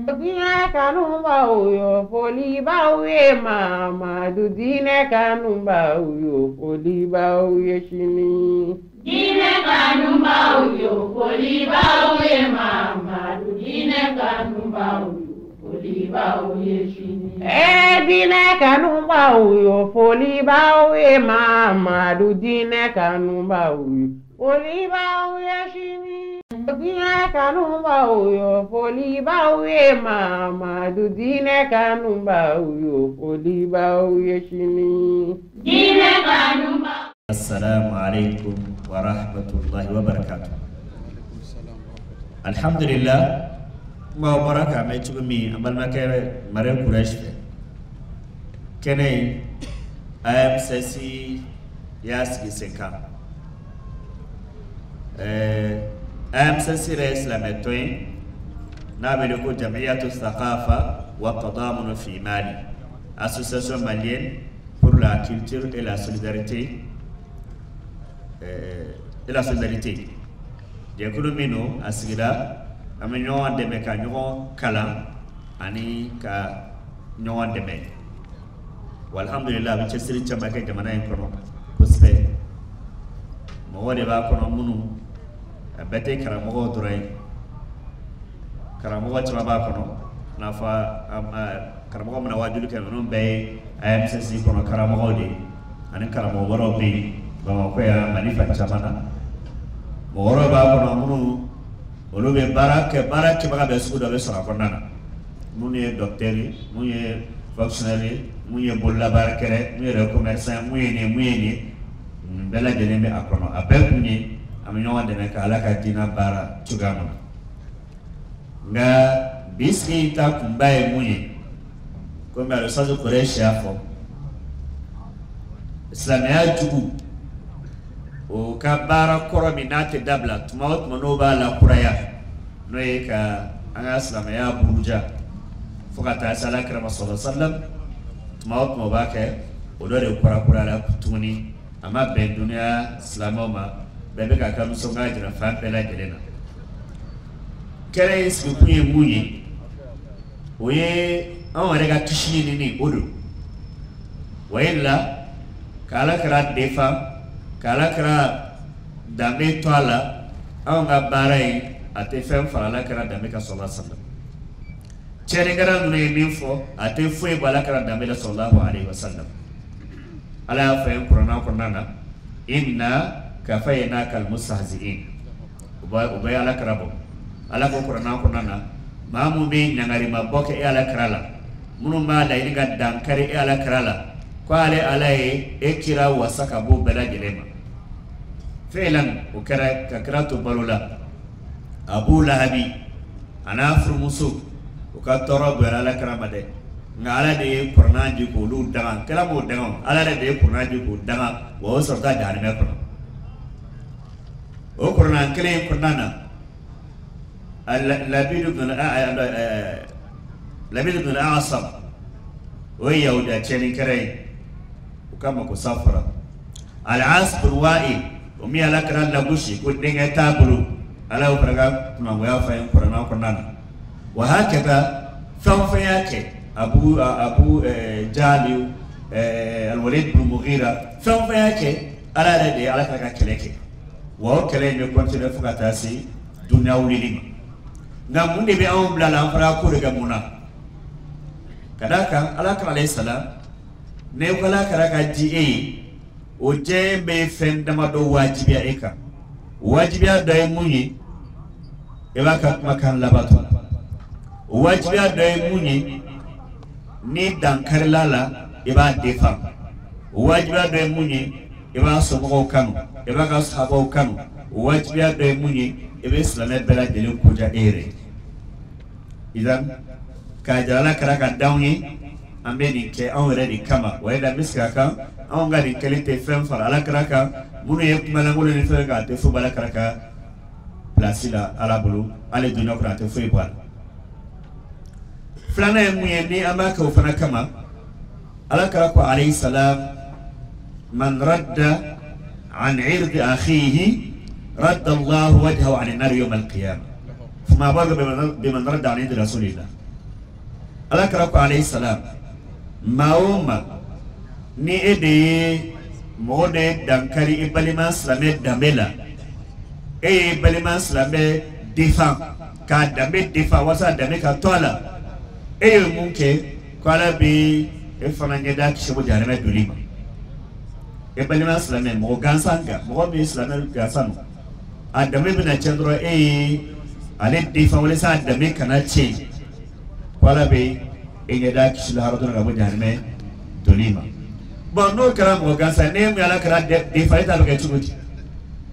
Dina kanu bauyo foli bauye mama dudine kanu bauyo foli bauye shini. Dine kanu bauyo foli bauye mama dudine kanu bauyo foli bauye shini. Dine kanu bauyo foli bauye mama dudine kanu bauyo foli bauye shini. Dina kanu bauyo foli bauye mama dudine kanu bauyo foli bauye shini. Dine kanu bauyo. Assalamu alaikum wa rahmatullahi wa barakatuh. Alhamdulillah, ma baraka mai tumi amal makere mare Quraysh kene IMCC yasgi seka IMCC rais la metoy na bele ko jamiyatu thaqafa wa tadamun fi Mali, association malienne pour la culture et la solidarité et la solidarité. Des colomino à Sigra, à Mignon de Mécagnon, Kala, Ani, Ka, Nyon de Mé. Walhamdulillah, which is still Chamaka Jamana in Kono, Puspe. Mawadiva Kono Munu, a Bete Karamogo Duray, Karamoga Chamabakono, Nafa Karamoga Nawadu Cameroon Bay, IMCC Kono Karamogodi, and Karamogo Bay. Bamakaya manifa chamana moro ba kono munu olube barake baka be sudo be sora konana munu docteur munu fonctionnaire munu bolla barakere munu commerçant munu bela jelembe akono abekuni aminyo wande me kala ka dina bara tugama nga biski ta kumbaye munu ko mbalo sazo Quraysh afo islamia jubu o kabara koro minate dabla tumaut manoba la kuraya noye ka anga salama ya buruja fukata sala krama sallallahu alaihi wasallam tumaut mobake odore kura la kutuni ama be dunia islamoma bebe ka kam songa jira fa pela gelena kere isku kuye munyi oye aware ga kishini ni odo wayla kala kra defa kala kra dame toala anga barai ate fem fala kra dame ka sallallahu alaihi wasallam chere gara nune minfo ate fue bala kra dame la sallallahu alaihi wasallam ala fem qur'ana inna kafayna kal mustahzi'in ubay ala krabo ala ko qur'ana mamu be nyangari maboke ala krala munu ma la iniga dankari ala krala kwale alaye ekira wasaka bo bela gelema فعلا وكرا ككراتو بالولا ابو لهبي انا فرمسو وكترى بلا كرامده ngala de qur'anji ko lu daga kala mo daga ala de qur'anji ko daga wo sorta jani me ko o qur'an kale qur'ana labid ibn al-a'sam o yauda cheni kare kama ko safara al-as bin wa'il umi ala kran la bushi ko dinga tabulu ala ubraga kuma ya fayin qur'ana qur'ana wa hakata fa yake abu jali al-walid bin mughira fa yake ala de ala ka keleke wa kele ne continue fukata si dunya wulili ngam munde be on blala fara ko daga muna kadaka ala ka alayhi salam ne kala karaka ji o jembe fendama do wajibiya eka wajibiya da munyi e baka makan labato wajibiya da munyi ni dankar lala e ba defa wajibiya da munyi e ba sobo kanu e baka sahabo kanu wajibiya da munyi e be islamet bela dele ko ja ere idan ka jala karaka dawni ambeni ke on ready kama wenda miska kan on ga di kelite fem fara ala karaka munu ye kumala ngolo ni fere te fu bala karaka plasila ala bulu ale dunya ko te fu ibal flana mu ye ni amaka u fana kama ala karako alayhi salam man radda an ird akhihi radda Allah wajhahu an an-nar yawm al-qiyamah fama baga biman radda an ird rasulillah ala kira ko alayhi salam maoma ni ede mode dankari ibalima slame damela ibalima slame défend ka dambe défend wasa dambe ka tola munke kwala bi fana nyeda kishibo jarame dulima ibalima slame mo gansanga mo bi slame gansano adame bina chendro ale défend wala sa dambe kana che kwala bi nyeda kishibo harodona gabo jarame dulima bon no kara mo gansa ne mu ala kara défend ta be chuguti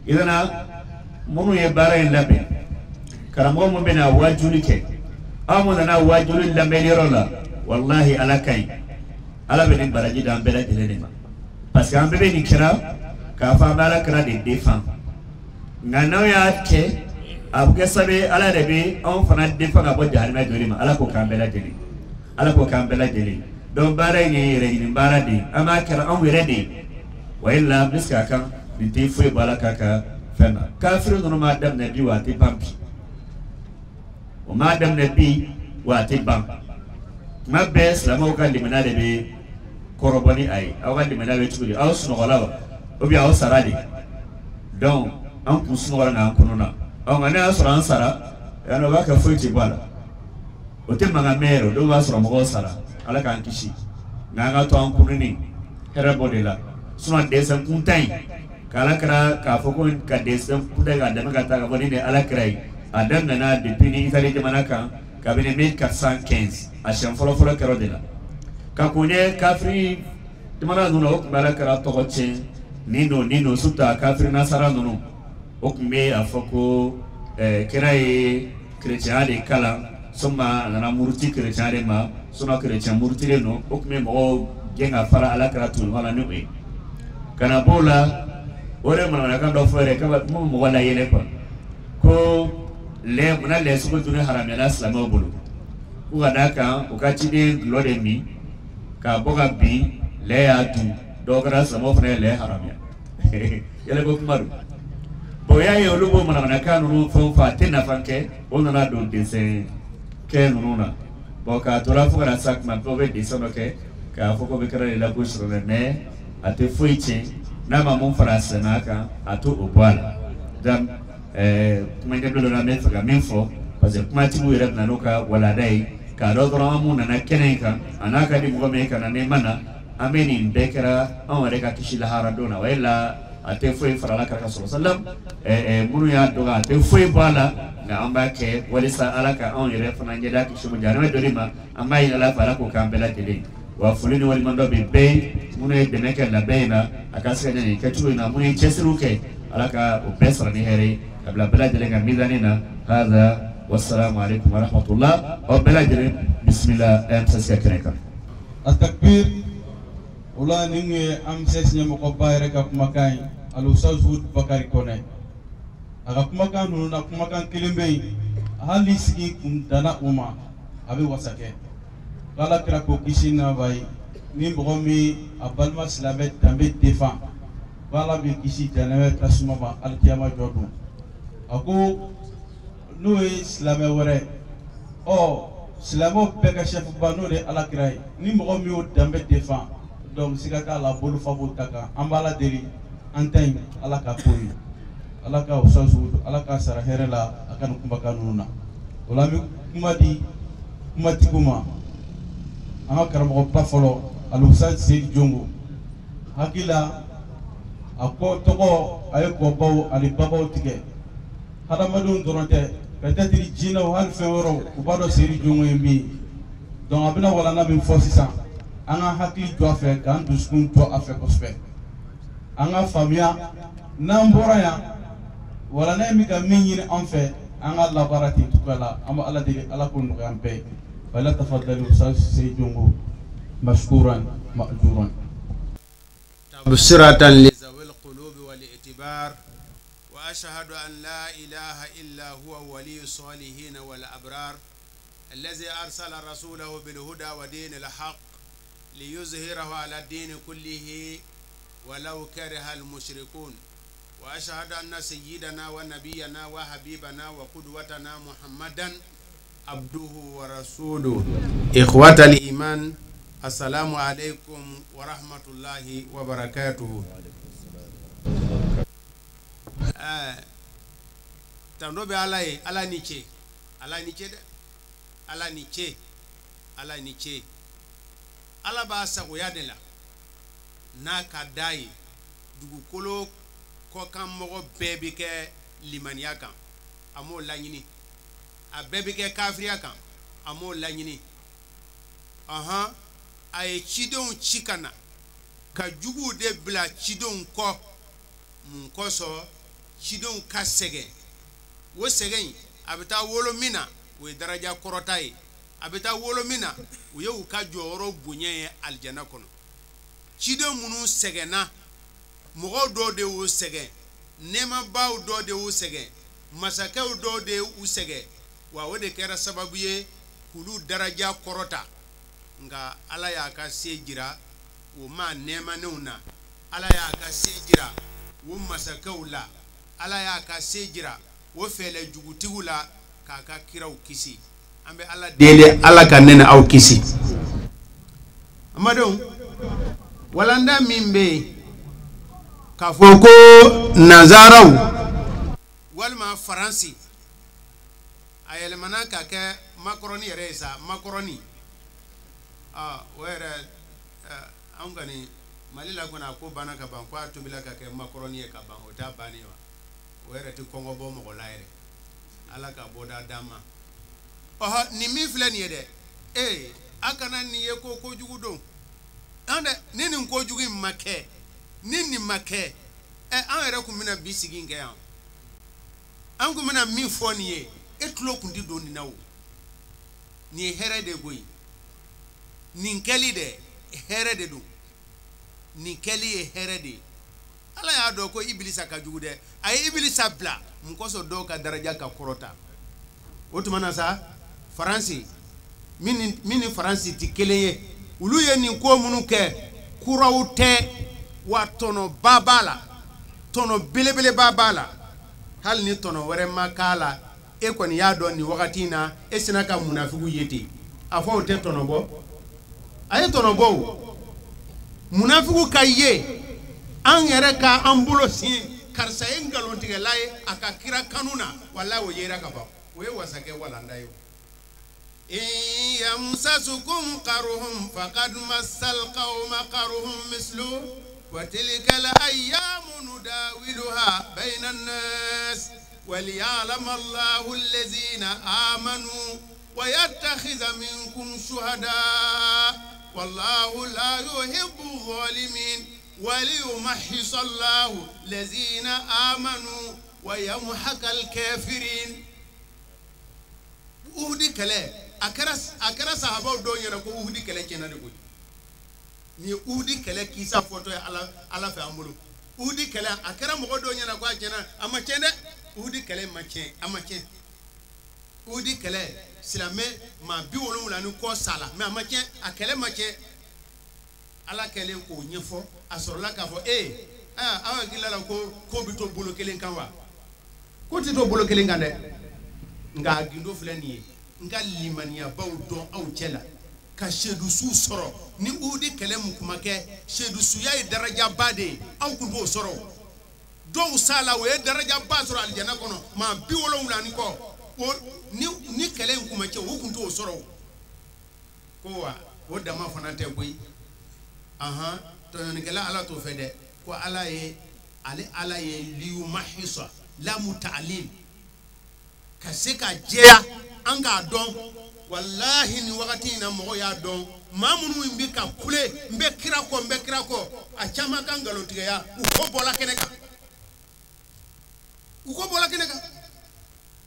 idana munu ye bara en labe karamo mo bena wajuli ke amuna na wajuli lambe lirola wallahi ala kai ala be baraji dan bela delema parce que ambe ni kira ka fa bala kara de défend ngana ya ke abuke sabe ala de be on fana défend abo jarima dolima ala ko kambela deli ala ko kambela deli don bara ni re ni bara de ama kira on were de wa illa biska kan ni te foi bala kaka fena kafiru no ma dam nabi wa te pampi o ma dam nabi wa te bam ma bes la mo kan limana de be korobani ay awa limana be tuli aw suno wala o bi aw sarade donc an kusuno wala na kununa aw ngana asra ansara ya no ba ka foi te bala o te manga mero do ba asra mo sara ala kan kishi nga to an kununi herabo de la suno de san kuntai kala kara ka foko ka desem kuda ga dama kata ka boni ne ala krai adam na depuis ni itali jamana kan ka bene 1415 a shan folo karo de la ka kunye kafri jamana nuno bala kara to goche nino suta kafri nasara nuno okme a foko krai chrétien de kala soma na murti chrétien de ma sona chrétien murti de no okme mo genga fara ala kara tu wala no e kana bola ore mana kan do fere ka mo wala yele ko le muna le su ko dune haramela islamo bulu ku gada kan o ka chide lode mi ka boga bi le ya tu do gara samo fere le haramya yele ko kumaru boya ye olugo mana kan no fon fa tena fanke ona na do desen ke nuna bo ka tora fu gara sak ma bo be desono ke ka foko be kara la ko shro ne ate fuiche nama mon frase naka ato obwala dam kuma ngado na me faga minfo parce que kuma timu yere na noka wala dai ka do gro amu na kenenka anaka di ngome kana ne mana ameni bekera on reka kishila haradona wala ate foi farala ka sallallahu munu ya doga ate foi bala na amba ke walisa alaka on yere fana ngeda kishumu jarame dolima amba ila fara ko kambela tele wa fulini wali mando be munu e beneke la beina akasika nyani ketu ina munu chesiruke alaka upesra ni here kabla bela jelenga midanina hadha wassalamu alaikum wa rahmatullah wa bela jelen bismillah amsasika keneka التكبير ولا نيجي أمسس نمقبائر كمكان الوسوس بكاري كونه أكمكان نونا كمكان كلمة هل يسكي كندنا أمة أبي وسكه قال كراكو كيسينا باي نيم بغمي أبالما سلامة تامي دفاع قال بكيسي جنوة كسمة با الكيامة جودو أكو نوي سلامة وري أو سلامو بيكا شيف بانو لي على كراي نيم بغمي ودامي دفاع donc sikata la bolu fabo taka ambala deri antay ala ka koyi ala ka usasu ala ka sara herela akan kumbakanuna wala mi kumati kuma ama karamo ba folo alu sa sey jongo hakila ako toko ay ko baw ali babaw tige hada madun doronte peut-être jina wal fewro ubado sey jongo yemi donc abina wala na bi fosisa anga hakili to afe kan duskun to afe kospe anga famia nambora ya wala na mi ka minyi en fait anga labarati tukala ama ala de ala kun gambe wala tafaddalu sey jongo mashkuran ma'juran تبصرة لذوي القلوب والاعتبار وأشهد أن لا إله إلا هو ولي الصالحين والأبرار الذي أرسل رسوله بالهدى ودين الحق ليظهره على الدين كله ولو كره المشركون وأشهد أن سيدنا ونبينا وحبيبنا وقدوتنا محمدا عبده ورسوله إخوة الإيمان السلام عليكم ورحمة الله وبركاته. Tandobe ala niche ala ba sagoya de la n'a ka da ye dugukolo kɔkan mɔgɔ bɛɛ bɛ kɛ limaniya kan a m'o laɲini a bɛɛ bɛ kɛ kafiriya kan a m'o laɲini a ye cidenw ci ka na ka juguw de bila cidenw kɔ mun kɔsɔn cidenw ka sɛgɛn o sɛgɛn a bɛ taa wolo min na o ye daraja kɔrɔta ye a bɛ taa wolo min na u ye u ka jɔyɔrɔ bonya ye alijana kɔnɔ ciden minnu sɛgɛnna mɔgɔw dɔw de y'u sɛgɛn nɛɛmabaw dɔw de y'u sɛgɛn masakɛw dɔw de y'u sɛgɛn wa o de kɛra sababu ye k'olu daraja kɔrɔta nka ala y'a ka se jira o maa nɛɛmanenw na ala y'a ka se jira o masakɛw la ala y'a ka se jira o fɛlɛ jugutigiw la k'a ka kiraw kisi an bɛ ala deli ala ka ne ni aw kisi amadenw walanda min bɛ yen k'a fɔ ko nazaraw walima faransi a yɛlɛmana ka kɛ makarɔni yɛrɛ ye sa makarɔni o yɛrɛ an kɔni mali la kɔni a ko banna ka ban ko a tobila ka kɛ makarɔni ye ka ban o t'a bannen wa o yɛrɛ tɛ kɔngɔ bɔ mɔgɔ la yɛrɛ ala ka bɔda d'an ma nin min filɛ nin ye dɛ a kana nin ye ko kojugu don an dɛ ni nin kojugu in ma kɛ ni nin ma kɛ an yɛrɛ kun bɛna bi sigi in kɛ yan an kun bɛna min fɔ nin ye e tulo kun tɛ don nin na o nin ye hɛrɛ de ye koyi nin kɛli dɛ hɛrɛ de don nin kɛli ye hɛrɛ de ye ala y'a dɔn ko ibilisa ka jugu dɛ a ye ibilisa bila mun kɔsɔn dɔw ka daraja ka kɔrɔta o tuma na sa faransi min ni faransi tɛ kelen ye olu ye nin ko minnu kɛ kuraw tɛ wa tɔnɔba b'a la tɔnɔ belebeleba b'a la hali ni tɔnɔ wɛrɛ ma k'a la e kɔni y'a dɔn nin wagati in na e sina ka munafigu ye ten a fɔ o tɛ tɔnɔ bɔ a ye tɔnɔ bɔ o munafigu ka ye an yɛrɛ ka an bolo sin karisa ye nkalontigɛla ye a ka kira kanu na walahi o yera ka ban o ye wasakɛ walanda ye in yamsasukum qaruhum faqad massal qawma qaruhum mislu wa tilka al ayyamu nudawiluha bayna an-nas وليعلم الله الذين آمنوا ويتخذ منكم شهداء والله لا يحب الظالمين وليمحص الله الذين آمنوا ويمحق الكافرين uhudi kɛlɛ a kɛra sahabaw dɔw ɲɛna ko uhudi kɛlɛ tiɲɛna de koyi ni ye uhudi kɛlɛ kisa fɔtɔ ye ala fɛ an bolo uhudi kɛlɛ a kɛra mɔgɔ dɔw ɲɛna ko a tiɲɛna a ma tiɲɛ dɛ uhudi kɛlɛ ma tiɲɛ a ma tiɲɛ uhudi kɛlɛ silamɛ maa 70 ni kɔ sala mais a ma tiɲɛ a kɛlɛ ma tiɲɛ ala kɛlen k'o ɲɛfɔ a sɔrɔla k'a fɔ aw hakili la ko bɛ to bolo kelen kan wa ko tɛ to bolo kelen kan dɛ nka a gindo filɛ nin ye n ka limaniyabaw dɔn aw cɛ la ka sedusu sɔrɔ ni uhudi kɛlɛ mun kuma kɛ sedusuya ye darajaba de ye aw kun b'o sɔrɔ dɔw sala o ye darajaba sɔrɔ alijana kɔnɔ maa 70 ni kɔ ni kɛlɛ in kuma cɛ o kun t'o sɔrɔ ko wa o dama fana tɛ koyi tɔɲɔnikɛla ala t'o fɛ dɛ ko ala ye liyumahisa lamu ta'lim ka se ka jɛya an k'a dɔn wallahi ni wagati in na mɔgɔ y'a dɔn maa minnu bɛ ka kule n bɛ kira kɔ a caman ka nkalontigɛya u ko bɔla kɛnɛ kan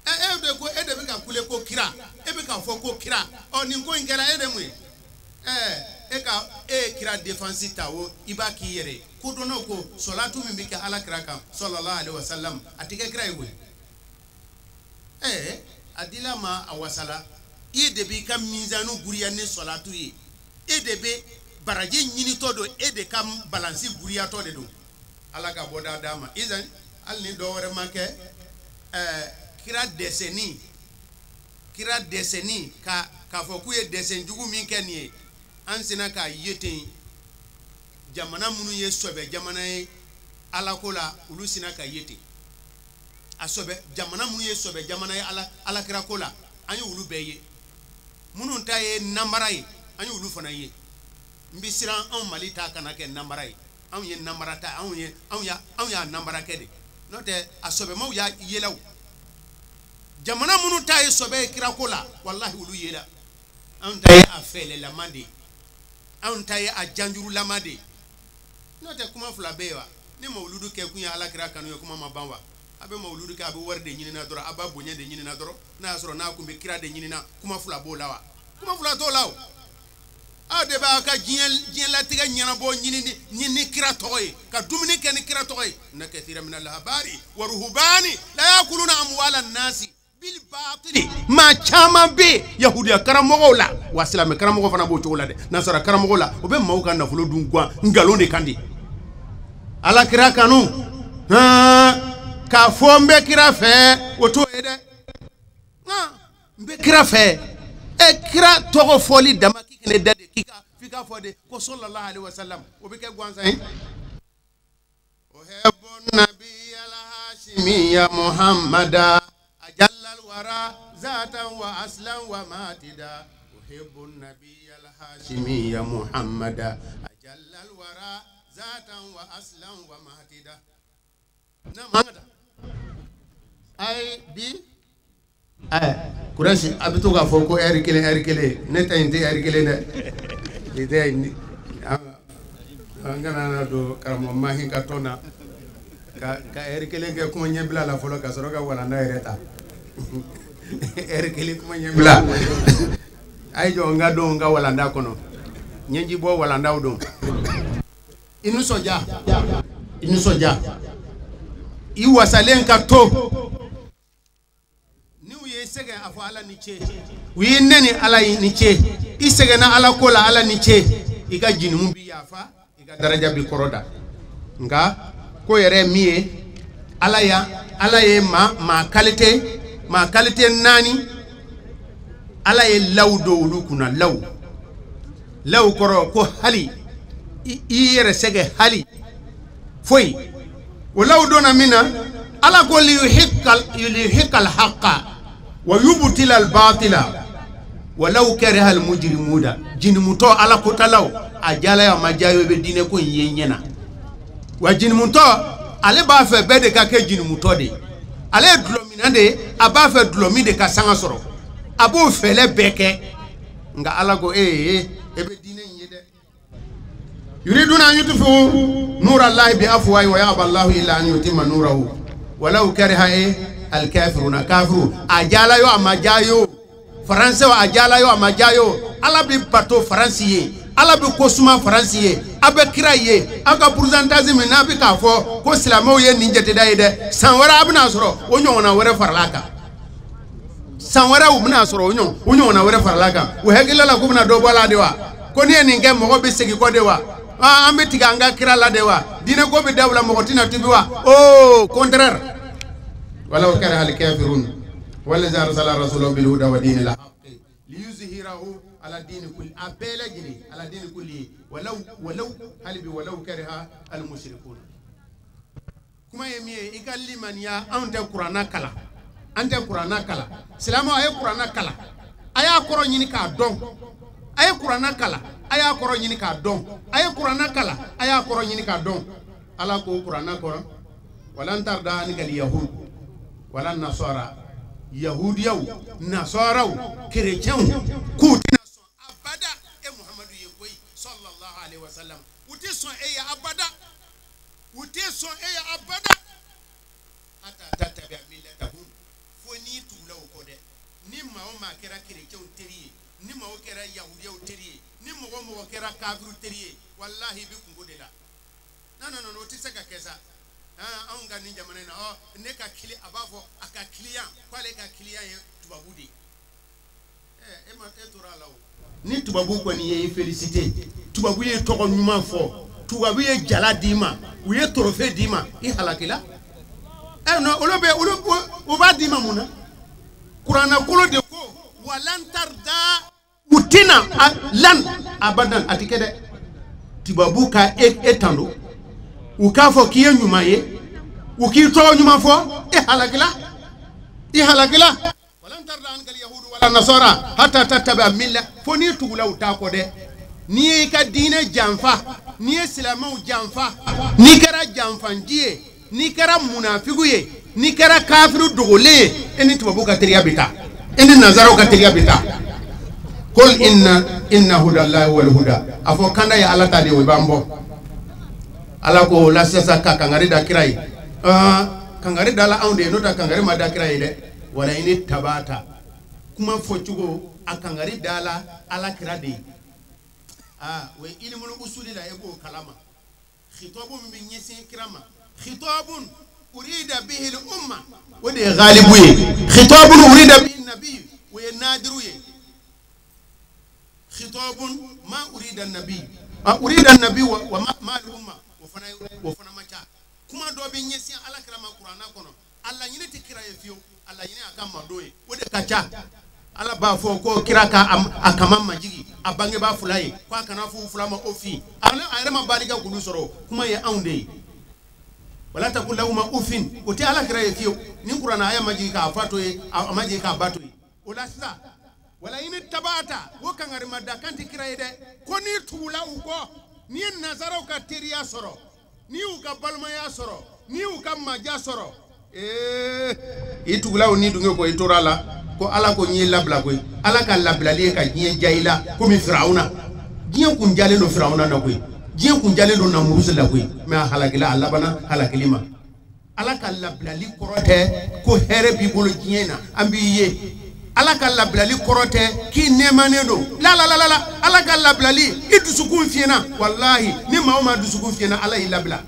e de ko e de bɛ ka kule ko kira e bɛ ka fɔ ko kira nin ko in kɛra e de mun ye e ye kira défense ta o i b'a k'i yɛrɛ ko dɔnnaw ko salatu min bɛ kɛ ala kira kan sallallahu alaihi wasallam a tɛ kɛ kira ye koyi a dila ma a wasala e de b'i ka mizanu guriya ni salatu ye e de bɛ baraji ɲinitɔ don e de ka balansi guriyatɔ de don ala ka bɔda d'a ma izan hali ni dɔ wɛrɛ ma kɛ kira dɛsɛni kira deseni ka fɔ k'u ye dɛsɛn jugu min kɛ nin ye an sina k'a ye ten jamana minnu ye sɔbɛ jamana ye alako la olu sina ka ye ten a sɔbɛ jamana minnu ye sɔbɛ jamana ye alakira ko la an ye olu bɛɛ ye minnu ta ye namara ye an ye olu fana ye n bɛ siran anw Mali ta kana kɛ namara ye anw ye namara ta anw y'a namara kɛ de n'o tɛ a sɔbɛmaw y'a yela o jamana minnu ta ye sɔbɛ ye kira ko la wallahi olu yela anw ta ye a fɛlɛlama de anw ta ye a janjurulama de n'o tɛ kuma fila bɛ ye wa ni mawuludu kɛ kun ye alakira kanu ye kuma ma ban wa a bɛ mawuludu kɛ a bɛ wari de ɲinina dɔrɔn a b'a bonya de ɲinina dɔrɔn n'a y'a sɔrɔ n'a kun bɛ kira de ɲinina kuma fila b'o la wa kuma fila t'o la o aw de b'a ka diɲɛlatigɛ ɲɛnabɔ ɲini kira tɔgɔ ye ka dumuni kɛ ni kira tɔgɔ ye inna kathira mina al-ahbari wa ruhbani la yakuluna amwala an-nasi bil batili maa caman bɛ yahudiya karamɔgɔw la wa silamɛ karamɔgɔ fana b'o cogo la dɛ nasara karamɔgɔ la o bɛ maaw ka nafolo dun ngalon de kan di alakira kanu k'a fɔ n bɛ kira fɛ o t'o ye dɛ n bɛ kira fɛ kira tɔgɔ fɔli dama k'i kɛnɛ da de f'i ka fɔ de ko sallallahu alaihi wasallam o bɛ kɛ gansan ye uhibbu nabiyyal hashimiyya muhammada ajallal wara zatan wa aslan wa matida uhibbu nabiyyal hashimiyya muhammada ajallal wara zatan wa aslan wa matida na mangada ay bi Kurasi a bɛ to k'a fɔ ko heure kelen ne ta in tɛ heure kelen dɛ nin tɛ nin an kana don karamɔgɔ Mahi ka tɔn na ka heure kelen kɛ kuma ɲɛbila la fɔlɔ ka sɔrɔ ka walanda yɛrɛ ta heure kelen kuma ɲɛbila a ye jɔ n ka don n ka walanda kɔnɔ ɲɛji bɔ walandaw don i nisɔndiya i wasalen ka to sɛgɛn a fɔ ala ni ce u ye ne ni ala ni ce i sɛgɛnna ala ko la ala ni ce i ka jinimu bi yafa i ka daraja bi kɔrɔda nka ko yɛrɛ min ye ala ye maa qualité naani ala ye law do olu kunna law kɔrɔ ko hali i yɛrɛ sɛgɛ hali foyi o law donna min na ala ko liyuhiqqal haqqa wa yubtil al batila walau kariha al mujrimuna jinimutɔ ala kotalaw a jala ya majayo be dine ko ye ɲɛna wa jinimutɔ ale b'a fɛ bɛɛ de ka kɛ jinimutɔ de ale ye dulɔmina de a b'a fɛ dulɔmi de ka sanga sɔrɔ a b'o fɛlɛ bɛɛ kɛ nka ala ko e be dine in ye dɛ yuriduna an yutfi'u nurallahi bi afwahi wa ya'ba Allahu illa an yutimma nurahu walau kariha al-kafiruna kafiru ajala yo amajayo français ajala yo amajayo ala bi bato france ye ala bi kosuma france ye abe kira ye aka pourcentage min na bi ka fɔ ko silamɛw ye nin jate da ye dɛ san wɛrɛ abina sɔrɔ o ɲɔgɔnna wɛrɛ farala kan san wɛrɛ u bina sɔrɔ o ɲɔgɔnna wɛrɛ farala kan u hakilila la ko bina dɔ bɔ la de wa ko ni ye nin kɛ mɔgɔ bɛ segin kɔ de wa an bɛ tigɛ an ka kira la de wa diinɛ ko bɛ dawula mɔgɔ tina tubi wa o contraire ولو كره الكافرون والذي أرسل رسوله بالهدى ودين الحق ليظهره على الدين كله أبلغني على الدين كله ولو كره المشركون كما يمي إقال من يا أنت قرانا كلا سلام أي قرانا كلا أي قرآن ينكا دون أي قرانا كلا أي قرآن ينكا دون أي قرانا كلا أي قرآن ينكا دون على قرانا كلا ولن ترضى عنك اليهود wala nasara yahudiyaw nasaraw chrétienw kutina son abada e muhammadu ye koy sallallahu alaihi wasallam uti son e ya abada ata tatabia millatahum foni tulaw ko de ni ma kera chrétienw teriye ni ma o kera yahudiyaw teriye ni mo kera kafiru teriye wallahi bi kungo de la non uti saka kesa an ga ni jamana na ne ka kili abafo aka client kwale ka client ye tubabu de e ma tora lawo ni tubabu ko ni ye félicité tubabu ye tɔgɔ ɲuman fɔ tubabu ye jala di ma u ye trophée di ma i halakila non olo b'a di ma mun na kuranna kolo de ko walan tarda utina lan abadan atikede tibabu ka etando ukafo kiye nyuma ye ukito nyuma fo halakila walan tarda an kal yahud wala nasara hatta tattaba milla foni tugula utako de ni ka dine janfa ni islamu janfa ni kara janfanjiye ni kara munafigu ye ni kara kafiru dogole eni tubabu ka teriya bita eni nazaro ka teriya bita qul inna hudallahi wal huda afo kanda ya ala tadi we bambo ala ko la sasa ka kangari da kirai kangari dala aunde no ta kangari ma da kirai de wala ini tabata kuma fochugo akangari dala ala kirade we ilmul usuli la yabo kalama khitabun min yasi kirama khitabun urida bihi al umma wa de ghalibu khitabun urida bihi nabiy wa nadiru khitabun ma urida an-nabi urida an-nabi wa ma al-umma wa fana macha kuma do be nyesi ala kirama qur'ana kono alla nyine tikira yefiyo alla nyine akama doye wode kacha ala ba fo ko kiraka akama majigi abange ba fulai kwa kana fu fulama ofi ala ayrama baliga kulu soro kuma ya aunde wala takul lahum ufin oti ala kira yefiyo ni qur'ana aya majigi ka fato ye majigi ka bato ye wala sita wala ini tabata wo kangari madda kanti kiraide ko ni tula uko ni nazaro ka teriya soro ni uka balma ya soro ni uka maja soro itugula ni dungo ko itorala ko ala ko nyi labla ko ala ka labla le ka nyi jaila ko mi firauna nyi kun jale no firauna na ko nyi kun jale no na murusala ko me halakila alla bana halakilima ala ka labla li korote ko here bi bolo nyena ambiye ala ka lablali korote ki nemane do la ala ka lablali idusukun fiena wallahi ni mauma dusukun fiena ala ilabla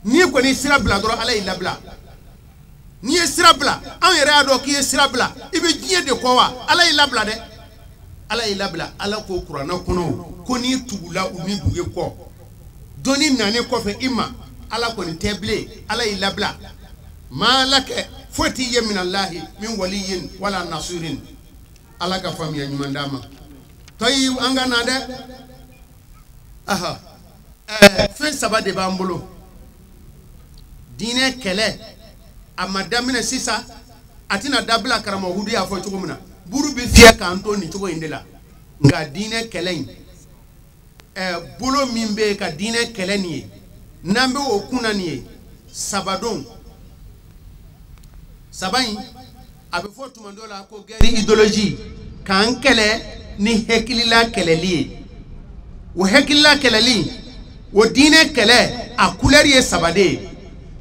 ni ko ni sirabla do ala ilabla ni sirabla an yere ado ki sirabla ibe jiye de ko wa ala ilabla de ala ilabla ala ko qur'ana kono ko ni tugula uni duge ko doni nane ko fe imma ala ko ni teble ala ilabla malaka foti min allahi min waliyin wala nasirin ala ka famiya nyumandama tayi anga na de fe sabade bambulo dine kele amadamina sisa atina dabla karama hudu ya fo chugumna buru bi fiya ka antoni chugo indela nga dine kele bulo mimbe ka dine kele ni nambe okuna ni sabadon sabayi abe fo tumandola ko gari idéologie kan kele ni hekilila keleli wo hekilila keleli wo dine kele a couleur ye sabade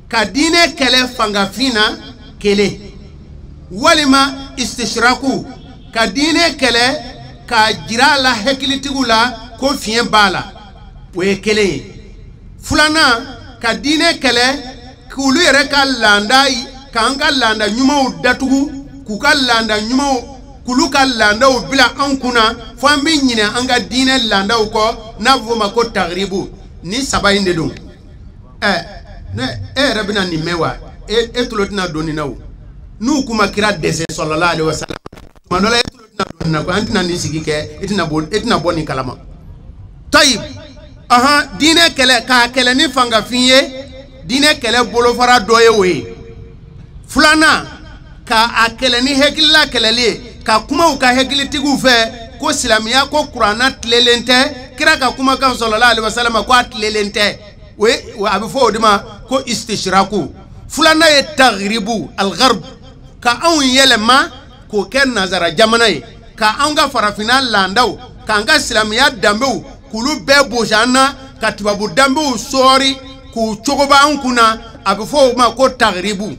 ka dine kele fangafina kele walima istishraku ka dine kele ka jira la hekilitigula ko fien bala we kele fulana ka dine kele kulu yere ka landai kanga landa nyuma datugu kuka landa nyuma kuluka landa bila ankuna fambi nyina anga dine landa uko na vuma ko tagribu ni sabayinde dum rabina ni mewa etulotina doni nawo nu kuma kira dese sallallahu alaihi wasallam manola etulotina doni na ko antina ni sigike etina boni kalama tayib dine kele ka kele ni fanga finye dine kele bolo fara doye we fulana ka akele ni hekila kelele ka kuma uka hekili tigu fe ko silamiya ko qur'ana tlelente kira ka kuma kan sallallahu alaihi wasallam ko tlelente we abifo odima ko istishraku fulana ye taghribu al-gharb ka an yelema ko ken nazara jamana ye ka an ga farafina landau ka an ga silamiya dambew kulu be bojana ka tibabu dambew sori ku chogoba an kuna abifo ma ko taghribu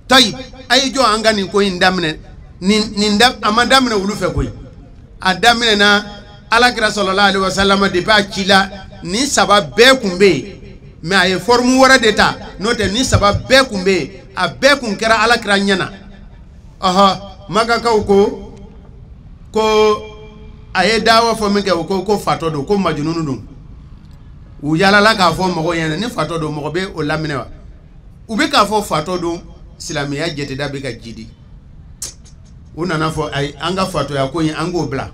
tayib ay jo anga ni ko indamne ninda amadamne wulu fe koy adamne na alakira sallallahu alaihi wasallam de ba chila ni sabab be kumbe me ay formu wara deta note ni sabab be kumbe a be kun kera alakira nyana maga ka ko aye dawa fo mege ko fatodo ko majununu dum u yala la ka fo mo yene ni fatodo mo be o lamine wa u be ka fo fatodo silamiya jete da be ka jidi u nana fɔ ayi an ka fatoya ko in an k'o bila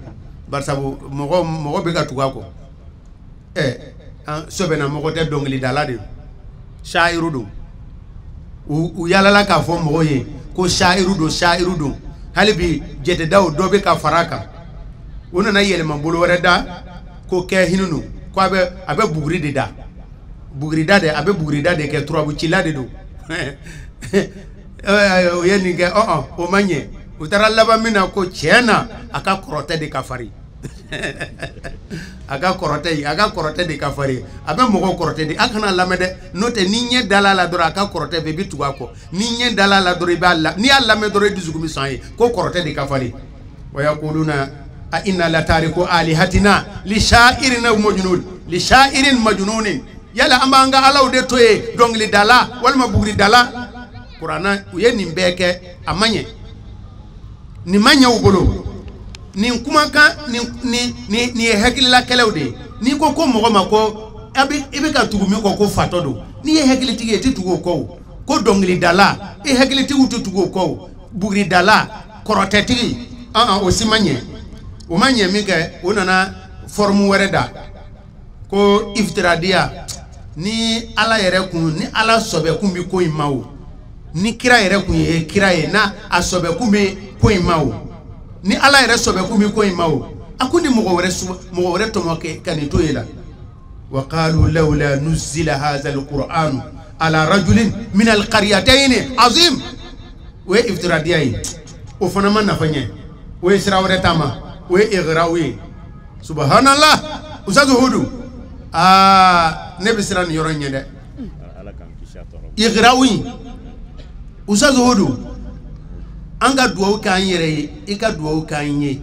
barisabu mɔgɔ bɛ ka tugu a kɔ sɔbɛna mɔgɔ tɛ dɔnkilidala de shairu don u yalala k'a fɔ mɔgɔw ye ko shairu don hali bi jɛtɛdaw dɔ bɛ ka fara a kan u nana yɛlɛma bolo wɛrɛ da ko kɛ hinɛ don ko a bɛ buguri de da bugurida de a bɛ bugurida de kɛ turabucila de don o ye nin kɛ o ma ɲɛ u taara laban min na ko tiɲɛ na a ka kɔrɔtɛ de ka farin a ka kɔrɔtɛ de ka farin a bɛ mɔgɔ kɔrɔtɛ de a kana lamɛn dɛ n'o tɛ ni ɲɛ dala la dɔrɔn a ka kɔrɔtɛ fɛ i bɛ tugu a kɔ ni ɲɛ dala la dɔrɔn i b'a la n'i y'a lamɛn dɔrɔn i dusukun bɛ sɔn ye ko kɔrɔtɛ de ka farin wa yaquluna a inna la tariku alihatina li sha'irin majnun yala an b'an ka alaw de to ye dɔnkilidala walima buguridala kuranna u ye nin bɛɛ kɛ a ma ɲɛ nin ma ɲɛ u bolo nin kumakan nin ye hakililakɛlaw de ye n'i ko mɔgɔ ma ko i bɛ ka tugu min kɔ ko fatɔ don n'i ye hakilitigi ye i tɛ tugu o kɔ ko dɔnkilidala i hakilitigiw tɛ tugu o kɔ buguridala kɔrɔtɛtigi o si ma ɲɛ o ma ɲɛ min kɛ o nana forme wɛrɛ da ko iftiradiya ni ala yɛrɛ kun ni ala sɔbɛ kun bɛ ko in ma o ni kira yɛrɛ kun ye kira ye n'a a sɔbɛ kun bɛ ko in ma o ni ala yɛrɛ sɔbɛ kun bɛ ko in ma o a ko ni mɔgɔ wɛrɛ tɔmɔ kɛ ka nin to ye la wa qalu lawla nuzila hadha alquran ala rajulin min alqaryatayn azim o ye iftiradiya ye o fana ma nafa ɲɛ o ye sira wɛrɛ taama o ye ighraw ye subhanallah ustaz Hudu ne bɛ siran nin yɔrɔ in ɲɛ dɛ ighraw ustaz Hudu an ka duwawu k'an yɛrɛ ye i ka duwawu k'an ye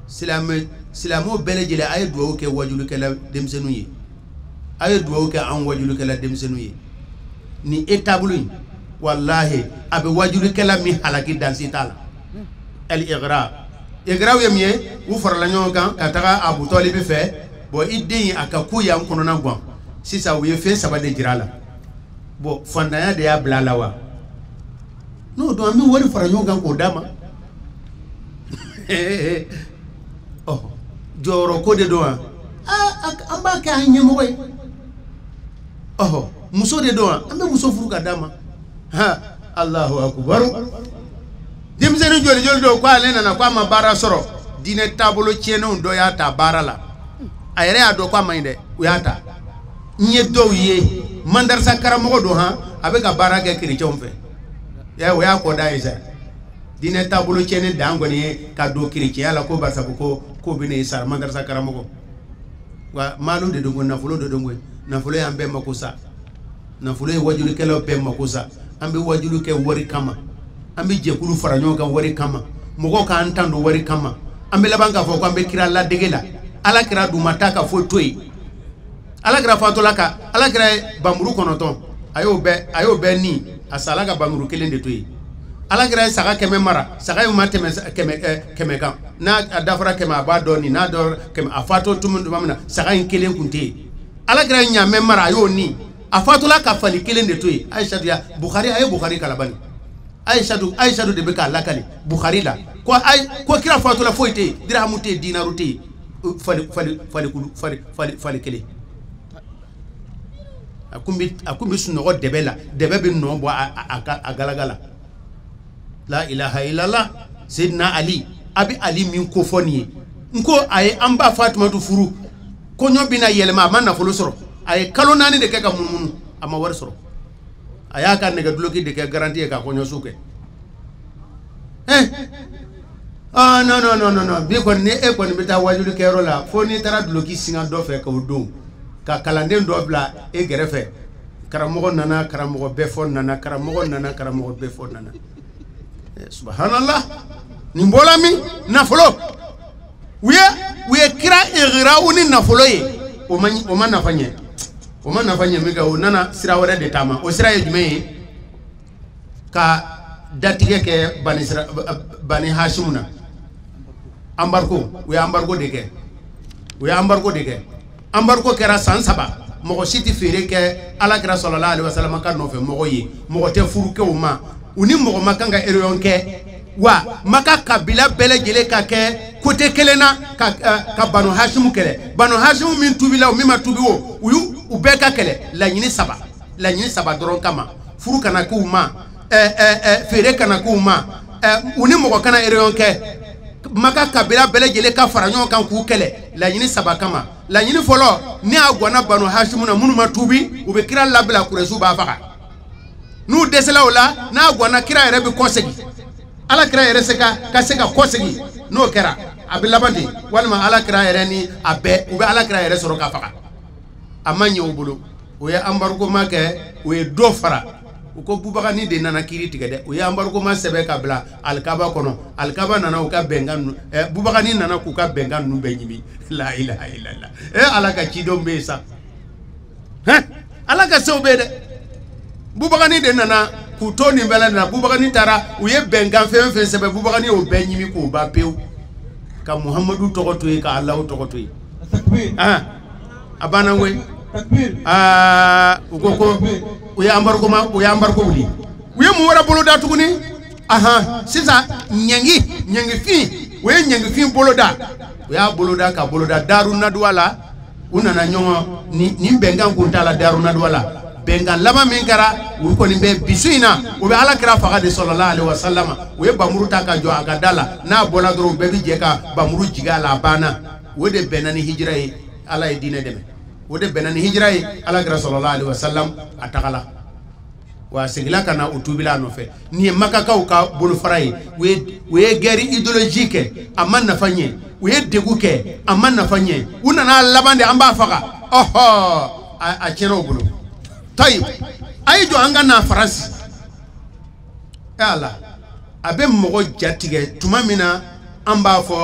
silamɛw bɛɛ lajɛlen a ye duwawu kɛ wajulikɛla denmisɛnninw ye a ye duwawu kɛ an wajulikɛla denmisɛnninw ye ni e taabolo in wallahi a bɛ wajulikɛla min halaki dansi t'a la ighraw ye min ye u farala ɲɔgɔn kan ka taga Abu Talib fɛ bon i den a ka ko y'an kɔnɔna gan sisan u ye fɛn saba de jira a la bon fantanya de y'a bila a la wa n'o don an bɛ wari fara ɲɔgɔn kan k'o d'a ma jɔyɔrɔ ko de don wa an b'a kɛ an ɲɛmɔgɔ ye muso de don wa an bɛ muso furu ka d'a ma Allahu akbar denmisɛnnin joli don ko ale nana ko a ma baara sɔrɔ diinɛ taabolo tiɲɛnenw dɔ y'a ta baara la a yɛrɛ y'a dɔn ko a ma ɲi dɛ u y'a ta n ye dɔw ye mandarasa karamɔgɔ don a bɛ ka baara kɛ kerecɛnw fɛ o y'a kɔ da ye sa diinɛ taabolo tiɲɛnen dan kɔni ye ka don kerecɛnya la ko barisabu ko bɛ ne sara mandarasa karamɔgɔ wa maalu de don ko nafolo de don ko nafolo y'an bɛɛ mako sa nafolo ye wajulikɛlaw bɛɛ mako sa an bɛ wajulu kɛ wari kama an bɛ jɛkulu fara ɲɔgɔn kan wari kama mɔgɔw k'an tan don wari kama an bɛ laban k'a fɔ ko an bɛ kira ladege la ala kira duma ta ka foyi to yen ala kira fatɔla ka ala kira ye banburu 9 a y'o bɛɛ ni a sala ka banburu 1 de to yen ala kira ye saga 100 mara saga in ma tɛmɛ 100 kan n'a dafara 100 a b'a dɔn ni n'a dɔn 100 a fatɔ tuma min na saga in 1 kun tɛ yen ala kira ye ɲamɛ mara a y'o ni a fatɔla ka fali 1 de to yen Aishatu ya Bukhari a ye Bukhari kalabani Aishatu de bɛ k'a lakali Bukhari la ko kira fatɔla foyi tɛ yen dirhamu tɛ yen dinaru tɛ yen fali 1 a kun bɛ sunɔgɔ dɛbɛ la dɛbɛ bɛ nɔ bɔ a galagala la ilaha illallah Seydina Ali a bɛ Ali min ko fɔ nin ye n ko a ye an ba Fatumatu furu kɔɲɔ bɛ na yɛlɛma a ma nafolo sɔrɔ a ye kalo 4 de kɛ ka munumunu a ma wari sɔrɔ a y'a ka nɛgɛduloki de kɛ garanti ye ka kɔɲɔso kɛ non bi kɔni ni e kɔni bɛ taa wajulikɛyɔrɔ la fo n'i taara duloki singa dɔ fɛ k'o don ka kalanden dɔ bila e gɛrɛfɛ karamɔgɔ nana karamɔgɔ bɛɛ fɔ nana karamɔgɔ bɛɛ fɔ nana subhanallah nin bɔla min nafolo u ye kira ighraw ni nafolo ye o ma nafa ɲɛ min kɛ o nana sira wɛrɛ de taama o sira ye jumɛn ye ka datigɛ kɛ bani Hashim na embargo u ye embargo de kɛ embargo kɛra san 3 mɔgɔ si tɛ feere kɛ alakira sallallahu alaihi wasallam ka nɔfɛ mɔgɔ ye mɔgɔ tɛ furu kɛ o ma u ni mɔgɔ ma kan ka réunion kɛ wa maka kabila bele jele ka ke côté kelena ka banu hashim kele banu hashim min tubila o mima tubi wo u be ka kele la nyini saba doron kama furu kana ku ma fere kana ku ma uni moko kana ereyon ke maka kabila bele jele ka faranyo kan ku kele la nyini saba kama la nyini folo ni agwana banu hashim na munu matubi u be kira labla kuresu ba faka nu desela ola na agwana kira ere be kosegi ala kira ere ka seka kosegi no kera abilabandi walma ala kira ere ni abe ube ala kira ere soro ka faka amanye obulu o ya ambargo make o ye do fara ko bubaka ni de nana kiri tigede o ya ambargo ma sebe ka bla alkaba kono alkaba nana o ka bengan bubaka ni nana ku ka bengan nu be nyimi la ilaha illallah ala ka chido mbesa ala ka sobe de bubaka ni de nana kutoni mbele na bubaka ni tara uye bengan fe sebe bubaka ni o benyimi ko ba peu ka muhammadu togoto ka allah togoto takbir abana we takbir ukoko uye ambargo wuli uye mu wara bolo da tuguni sisa nyangi fi we nyangi fi bolo da uya bolo da ka bolo da daru nadwala unana nyongo ni bengan kuntala daru nadwala bengan lama min kara u ko ni be bisuina u be ala kira faga de sallallahu alaihi wasallam u ye bamuru ta ka jo aga dala na bola doro be bi je ka bamuru jiga la bana u de benani hijra yi ala e dine deme u de benani hijra yi ala kira sallallahu alaihi wasallam atakala wa sigila kana utubila no fe ni maka ka bolu farai u ye guerre idéologique amman na fanye u ye degu ke amman na fanye una na labande amba faga a chero bulu tayib ay jo anga na farasi ala abe mogo jatige tuma mina amba fo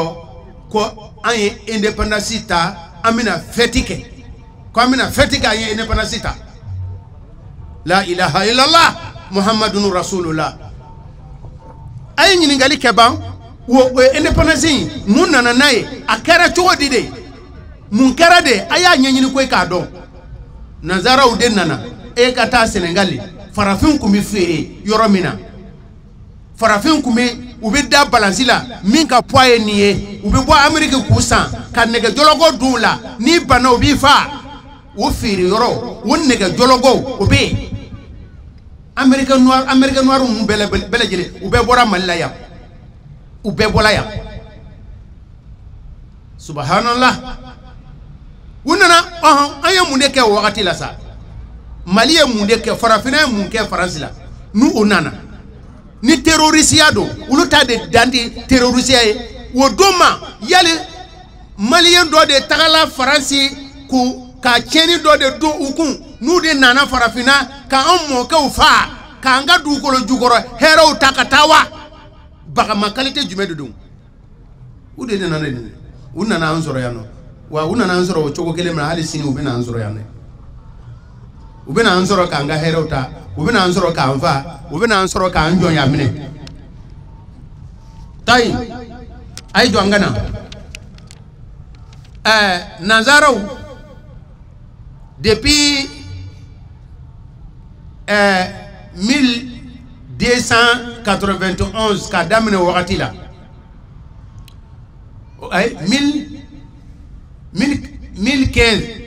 ko ay independence ta amina fetike ko amina fetike ay independence ta la ilaha illallah muhammadun rasulullah ay nyini ngali keban wo independence mun nana naye akara chodi de mun kara de aya nyini ko ka don nazara u den nana e kata Senegali farafin kumi fere yoromina farafin kumi ube da balansila min ka poye niye ube bo Amerika kusan ka nege jologo dula ni bana ubi fa o fere yoro o nege jologo ube Amerika noir mu bele jele ube bora malaya ube bolaya subhanallah unana aya munde ke wakati la sa Mali ye munde ke farafina mun ke France la nu onana ni terrorisia do ulu ta de dandi terrorisia ye wodoma yale malien do de tagala France ku ka cheni do de do ukun nu de nana farafina ka ammo ka ufa ka anga du ko jugoro hero takatawa baka makalite jume do ude de nana ni unana anzoro yano wa unana anzoro choko kele mna hali sini ubena anzoro yano ubena ansoro ka anga herota ubena ansoro ka anfa ubena ansoro ka anjo ya mine tai ay do angana nazaro depuis 1291 ka damine wakati la ay 1015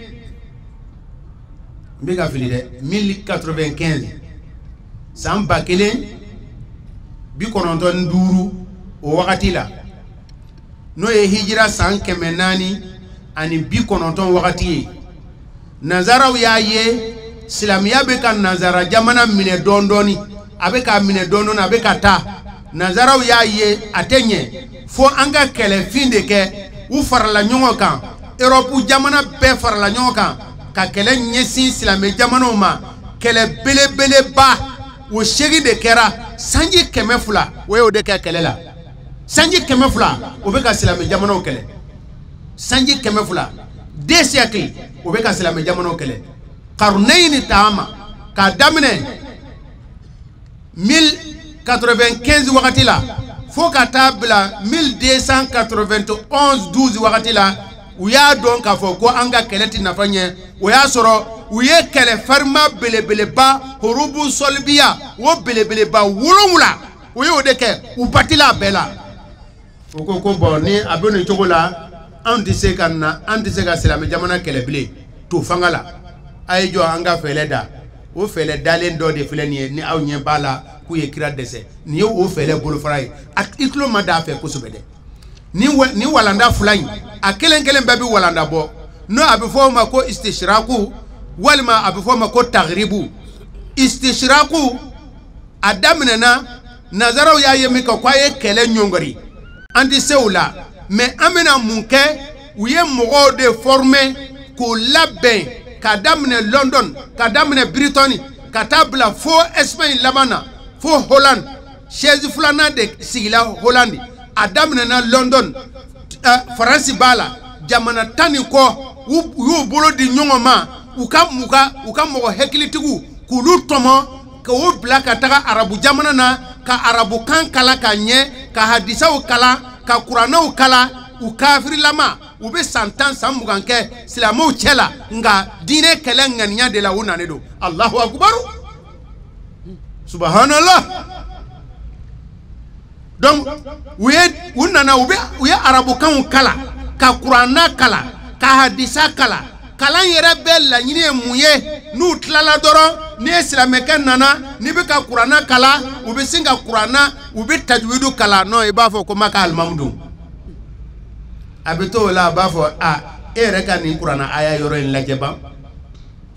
mbega fili de 1095 samba kelen bi kononton duru o wakati la no ye hijira san kemenani ani bi kononton wakati nazara ya ye silamiya be kan nazara jamana mine dondoni abe ka mine dondoni abe ka ta nazara ya ye atenye fo anga kele finde ke u farla nyongo kan Europe jamana be farla nyongo kan ka kele nyesi silame jamano ma kele bele ba wo shegi de kera sanji kemefula wo yo de ka kele la sanji kemefula o be ka silame jamano kele sanji kemefula de siècle o be ka silame jamano kele qarnayn taama ka damne 1095 wakati la fo ka tabla 1291 12 wakati la uya don ka fo ko anga keleti nafanye uya soro uye kele farma belebele ba hurubu solbiya wo belebele ba wulumula o y'o de kɛ u batila bɛɛ la o ko bon ni a bɛ nin cogo la an tɛ se ka silamɛ jamana kɛlɛ bilen to fanga la a ye jɔ an ka fɛlɛ da o fɛlɛ dalen dɔ de filɛ nin ye ni aw ɲɛ b'a la k'u ye kira dɛsɛ nin ye o fɛlɛ bolofara ye i tulo ma d'a fɛ kosɛbɛ dɛ ni walanda fila in a kelen kelen bɛɛ bɛ walanda bɔ n'o a bɛ fɔ o ma ko istishraku walima a bɛ fɔ o ma ko taghribu istishraku a daminɛna nazaraw y'a ye min kɛ k'a ye kɛlɛ ɲɔngiri an tɛ se o la mais an bɛna mun kɛ u ye mɔgɔw de former k'o labɛn ka daminɛ London ka daminɛ Britain ka taa bila fo Espagne laban na fo Holland chaise filanan de sigila Holland a daminɛna London Faransi b'a la jamana 10 ni kɔ u y'u bolo di ɲɔgɔn ma u ka mɔgɔ hakilitigiw k'olu tɔmɔ k'o bila ka taga arabu jamana na ka arabu kan kala ka ɲɛ ka hadisaw kala ka kuranaw kala u kafirilama u bɛ san 10 san 20 kɛ silamɛw cɛ la nka diinɛ kɛlɛ ŋaniya de la u nanen don Allahu akbar subhanallah donc u nana u ye arabukanw kala ka kurana kala ka hadisa kala kalan yɛrɛ bɛɛ laɲini ye mun ye n'u tilala dɔrɔn ni ye silamɛkɛ nana ni bɛ ka kurana kala u bɛ sin ka kurana u bɛ tajwidu kala non i b'a fɔ ko ma ka alimamudu a bɛ to o la a b'a fɔ e yɛrɛ ka nin kurana aya yɔrɔ in lajɛ ban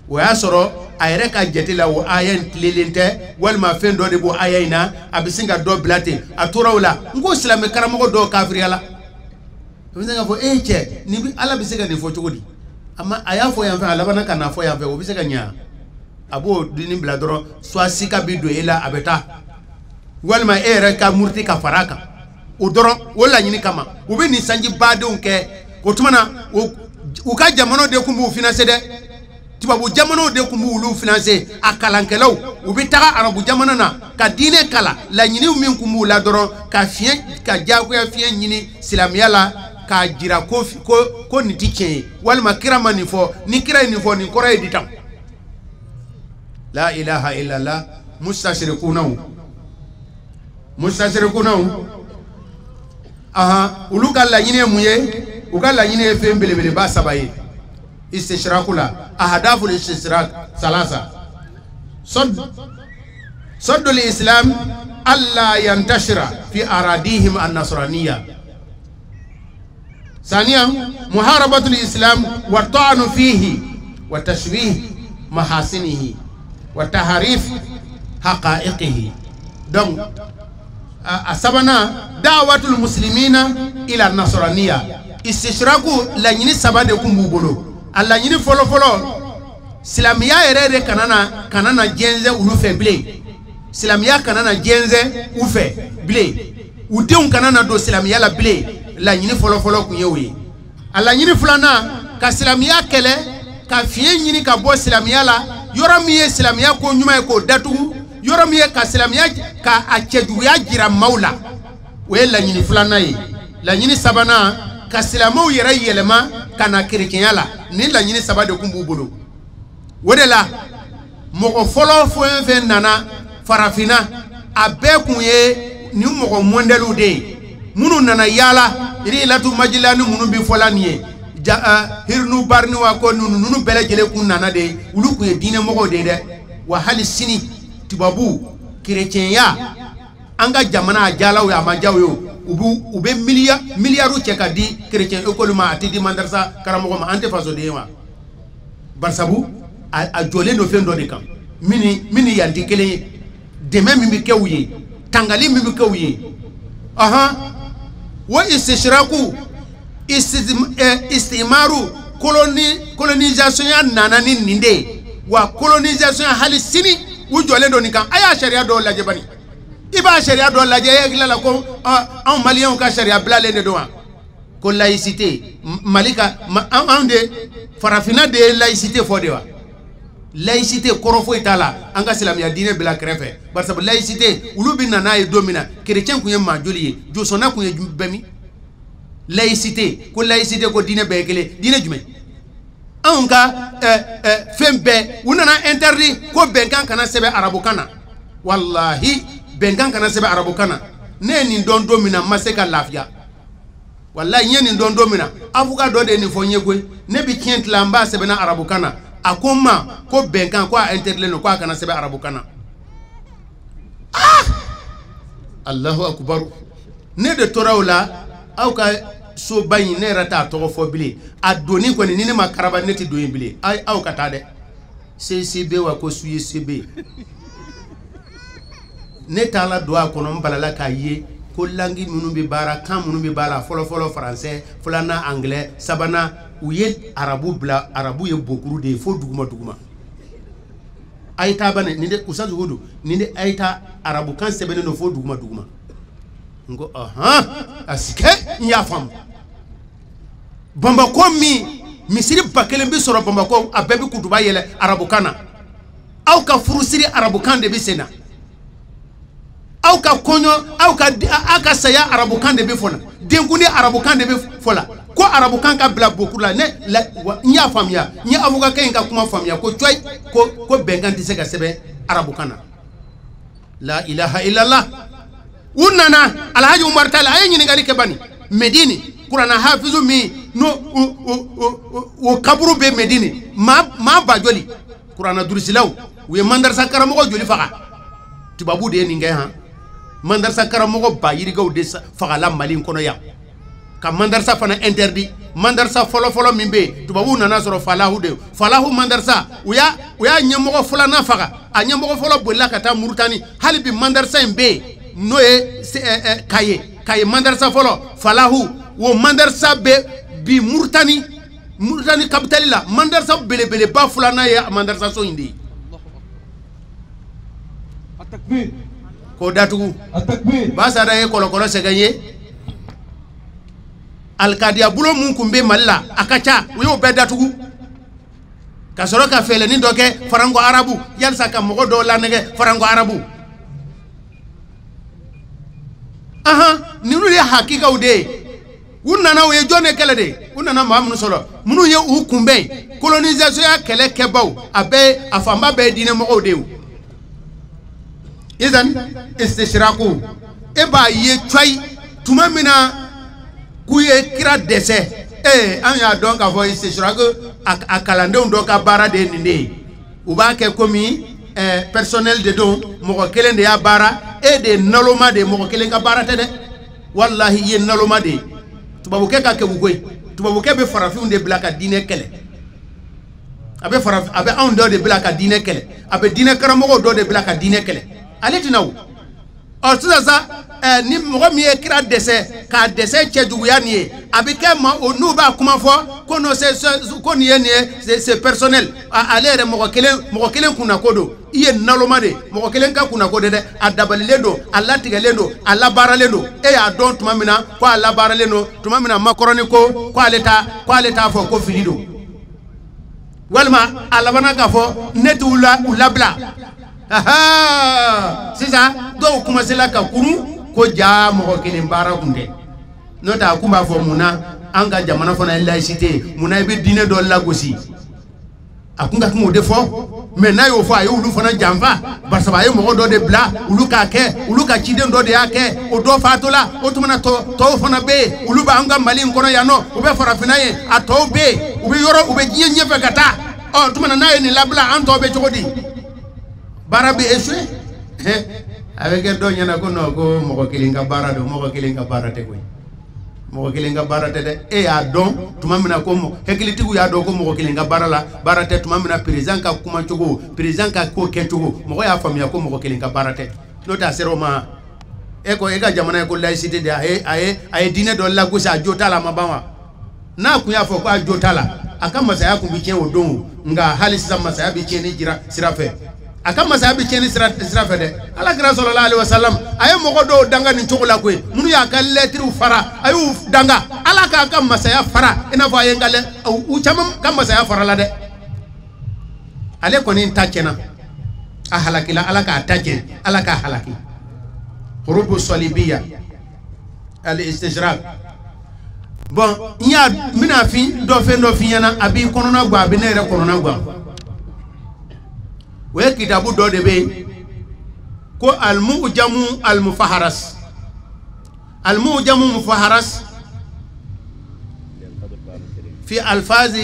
o y'a sɔrɔ a yɛrɛ ka jate la o aya in tilelen tɛ walima fɛn dɔ de b'o aya in na a bɛ sin ka dɔ bila ten a tora o la n ko silamɛ karamɔgɔ dɔw kafiriya la a bɛ se ka fɔ cɛ nin ala bɛ se ka nin fɔ cogo di a y'a fɔ yan fɛ a labanna ka na fɔ yan fɛ o bɛ se ka ɲɛ a b'o dini bila dɔrɔn soit sika bi don e la a bɛ taa walima e yɛrɛ ka muruti ka fara a kan o dɔrɔn o laɲini kama u bɛ nin sanji badenw kɛ o tuma na u ka jamanaw de tun b'u financer dɛ tubabu jamanaw de tun b'u financer a kalankɛlaw u bɛ taga arabu jamana na ka diinɛ kala laɲiniw min tun b'u la dɔrɔn ka diyagoya fiɲɛ ɲini silamɛya la k'a jira ko nin tɛ tiɲɛ ye walima kira ma nin fɔ ni kira ye nin fɔ nin kɔrɔ ye di tan la ilaha illallah mustashirikunaw olu ka laɲini ye mun ye u ka laɲini ye fɛn belebeleba 3 ye istishraku la ahadafu istishrak salasa saddul islam alla yantashira fi aradihim an-nasraniyya ثانيا محاربة الإسلام والطعن فيه وتشويه محاسنه وتحريف حقائقه donc asabana da'watul muslimina ila nasraniyya istishraku la nyini sabade kumbugolo alla nyini folo silamiya yɛrɛ kanana jenze ulu fɛ bilen silamiya kanana jenze u fɛ bilen u denw kanana do silamiya la bilen la nyini folo kun ye o ye alla nyini filana ka silamiya kɛlɛ ka fiɲɛ ɲini ka bɔ silamiya la yɔrɔ min ye silamiya ko ɲuman ye k'o datugu yɔrɔ min ye ka silamiya ka a cɛjuguya jira maaw la o ye laɲini filanan ye laɲini sabanan ka silamɛw yɛrɛ yɛlɛma ka na kerecɛnya la ni laɲini 3 de kun b'u bolo o de la mɔgɔ fɔlɔ fɛn fɛn nana farafina a bɛɛ kun ye ni mɔgɔ mɔndɛliw de ye minnu nana yaala Hilatu Majila ni minnu bi fɔla nin ye Hirnu Barni wa ko ninnu bɛɛ lajɛlen kun nana de olu kun ye diinɛ mɔgɔw de ye dɛ wa hali sini tubabu kerecɛnya an ka jamana a jaalaw ye a ma jaw ye u bɛ miliyariw cɛ ka di kerecɛn école ma a tɛ di madarasa karamɔgɔ ma an tɛ fasoden ye wa barisabu a jɔlen do fɛn dɔ de kan min ni yan tɛ kelen ye dɛmɛ min bɛ kɛ u ye tangali min bɛ kɛ u ye wa istishraku istimaru colonisation ya nana ni nin de wa colonisation hali sini u jɔlen do nin kan a y'a sariya dɔw lajɛ bani i b'a sariya dɔw lajɛ e hakili la ko anw maliyɛnw ka sariya bilalen de don wa ko laïcité Mali ka anw de farafina de ye laïcité fɔ de wa laïcité kɔrɔ foyi t'a la an ka silamɛya diinɛ bila kɛrɛfɛ barisabu laïcité olu bɛ na n'a ye don min na chrétien kun ye maa joli ye josɔnna kun ye bɛɛ min laïcité ko diinɛ bɛɛ ye kelen diinɛ jumɛn anw ka fɛn bɛɛ u nana interdit ko bɛnkan kana sɛbɛn arabukan na wallahi bɛnkan kana sɛbɛn arabukan na ne ye nin dɔn don min na n ma se ka lafiya wallahi n ye nin dɔn don min na avocat dɔ de ye nin fɔ n ye koyi ne bi tiɲɛ tila n b'a sɛbɛnna arabukan na a ko n ma ko bɛnkan ko a interdit don ko a kana sɛbɛn arabukan na Allahu akbar ne de tora o la aw ka soba in ne yɛrɛ t'a tɔgɔ fɔ bilen a doni kɔni ni ne ma karaba ne tɛ don yen bilen aw ka taa dɛ CCB wa ko suye CB ne taala don a kɔnɔ n balala k'a ye ko langi minnu bɛ baara kan minnu bɛ baara fɔlɔ français filanan anglais sabanan u ye arabu bila arabu ye bokuru de ye fo duguma duguma a ye taa bane nin de Usazu Hudu nin de a ye taa arabu kan sɛbɛnnen don fo duguma duguma n ko a sikɛ n y'a faamu Bamako min misiri ba kelen bɛ sɔrɔ Bamako a bɛɛ bɛ kutuba yɛlɛ arabukan na aw ka furusiri arabukan de bɛ sen na aw ka kɔɲɔ aw ka saya arabukan de bɛ fɔ la denkundi arabukan de bɛ fɔ la ko arabukan ka bila bokuru la n y'a faamuya n ye avocat in ka kuma faamuya ko coy ko bɛnkan tɛ se ka sɛbɛn arabukan na la ilaha illallah u nana Alhaji Umar Talla a ye ɲininkali kɛ bani Medini Kurana hafizu min no o kaburu bɛ Medini maa ba joli Kurana durusilaw u ye mandarasa karamɔgɔ joli faga tubabu de ye nin kɛ han mandarasa karamɔgɔ ba yirigaw de fagala Mali kɔnɔ yan ka mandarasa fana interdit mandarasa fɔlɔ min bɛ yen tubabu nana sɔrɔ falahu mandarasa u y'a ɲɛmɔgɔ filanan faga a ɲɛmɔgɔ fɔlɔ bolila ka taa Murutani hali bi mandarasa in bɛ yen n'o ye Kaye mandarasa fɔlɔ falahu o mandarasa bɛ bi Murutani capitale la mandarasa belebeleba filanan ye mandarasa so in de ye ko datugu Basada ye kɔlɔkɔlɔ sɛgɛn ye Alkadiya bulo mun kun bɛ Mali la a ka ca u y'o bɛɛ datugu ka sɔrɔ ka fɛlɛni dɔ kɛ faranko arabu yalisa ka mɔgɔ dɔw lanɛgɛ faranko arabu ninnu ye hakikaw de ye u nana u ye jɔn de kɛlɛ de u nana maa minnu sɔrɔ minnu ye u kunbɛn colonisation ya kɛlɛ kɛbaw a fanba bɛɛ ye diinɛmɔgɔw de ye izan istishraku e b'a ye coyi tuma min na k'u ye kira dɛsɛ an y'a dɔn k'a fɔ istishraku a kalandenw dɔ ka baara de ye nin de ye u b'a kɛ komi personnel de don mɔgɔ kelen de y'a baara e de ye naloma de ye mɔgɔ kelen ka baara tɛ dɛ wallahi i ye naloma de ye tubabukɛ ka kɛ u koyi tubabukɛ bɛ farafinw de bila ka diinɛ kɛlɛ a bɛ anw dɔ de bila ka diinɛ kɛlɛ a bɛ diinɛ karamɔgɔw dɔ de bila ka diinɛ kɛlɛ ale tɛna o sisan sa ni mɔgɔ min ye kira dɛsɛ k'a dɛsɛ cɛjuguya nin ye a bɛ kɛ n'u b'a kuma fɔ ko non ko nin ye c'est personnel ale yɛrɛ mɔgɔ kelen kunna ko don i ye naloma de mɔgɔ kelen ka kunna ko de dɛ a dabalilen don a latigɛlen don a labaaralen don e y'a dɔn tuma min na ko a labaaralen don tuma min na Makɔrɔni ko ale t'a fɔ ko fili don walima a labanna k'a fɔ ne t'u labila sisan dɔw commencera ka kurun ko ja mɔgɔ kelen baara kun tɛ n'o tɛ a kun b'a fɔ munna an ka jamana fana ye laïcité munna i bɛ diinɛ dɔ lagosi a kun ka kan o de fɔ mais n'a y'o fɔ a ye olu fana janfa barisa a ye mɔgɔ dɔ de bila olu k'a kɛ olu ka ciden dɔ de y'a kɛ o dɔ faatɔla o tumana tɔw fana bɛ yen olu b'an ka Mali in kɔnɔ yan nɔ u bɛ farafinna ye a tɔw bɛ yen u bɛ diɲɛ ɲɛfɛ ka taa tumana n'a ye nin labila an tɔw bɛ cogo di baara bɛ échoué a bɛ kɛ dɔ ɲɛna ko non ko mɔgɔ kelen ka baara don mɔgɔ kelen ka baara tɛ koyi mɔgɔ kelen ka baara tɛ dɛ e y'a dɔn tuma min na ko hakilitigiw y'a dɔn ko mɔgɔ kelen ka baara la baara tɛ tuma min na président ka kuma cogo président ka ko kɛ cogo mɔgɔ y'a faamuya ko mɔgɔ kelen ka baara tɛ n'o tɛ a sera o ma e ka jamana ye ko laïcité de a ye diinɛ dɔ lagosi a jo t'a la a ma ban wa n'a kun y'a fɔ ko a jo t'a la a ka masaya kun bɛ tiɲɛ o don nka hali sisan masaya bɛ tiɲɛ ni sira fɛ a ka masaya bɛ tiɲɛ ni sira fɛ dɛ Alakira sallallahu alaihi wasallam a ye mɔgɔ dɔw danga nin cogo la koyi minnu y'a ka lɛtiriw fara a y'u danga Ala k'a ka masaya fara i n'a fɔ a ye u caman ka masaya fara la dɛ ale kɔni ta tiɲɛna a halakila Ala k'a ta tiɲɛ Ala k'a halaki hurubu salibiya al-istishrak bon n bɛna fɛn dɔ f'i ɲɛna a b'i kɔnɔna gan a bɛ ne yɛrɛ kɔnɔna gan o ye kitabu dɔ de bɛ yen ko al-mu'jamu al-mufaharas. Al-mu'jamu mufaharas في ألفاظ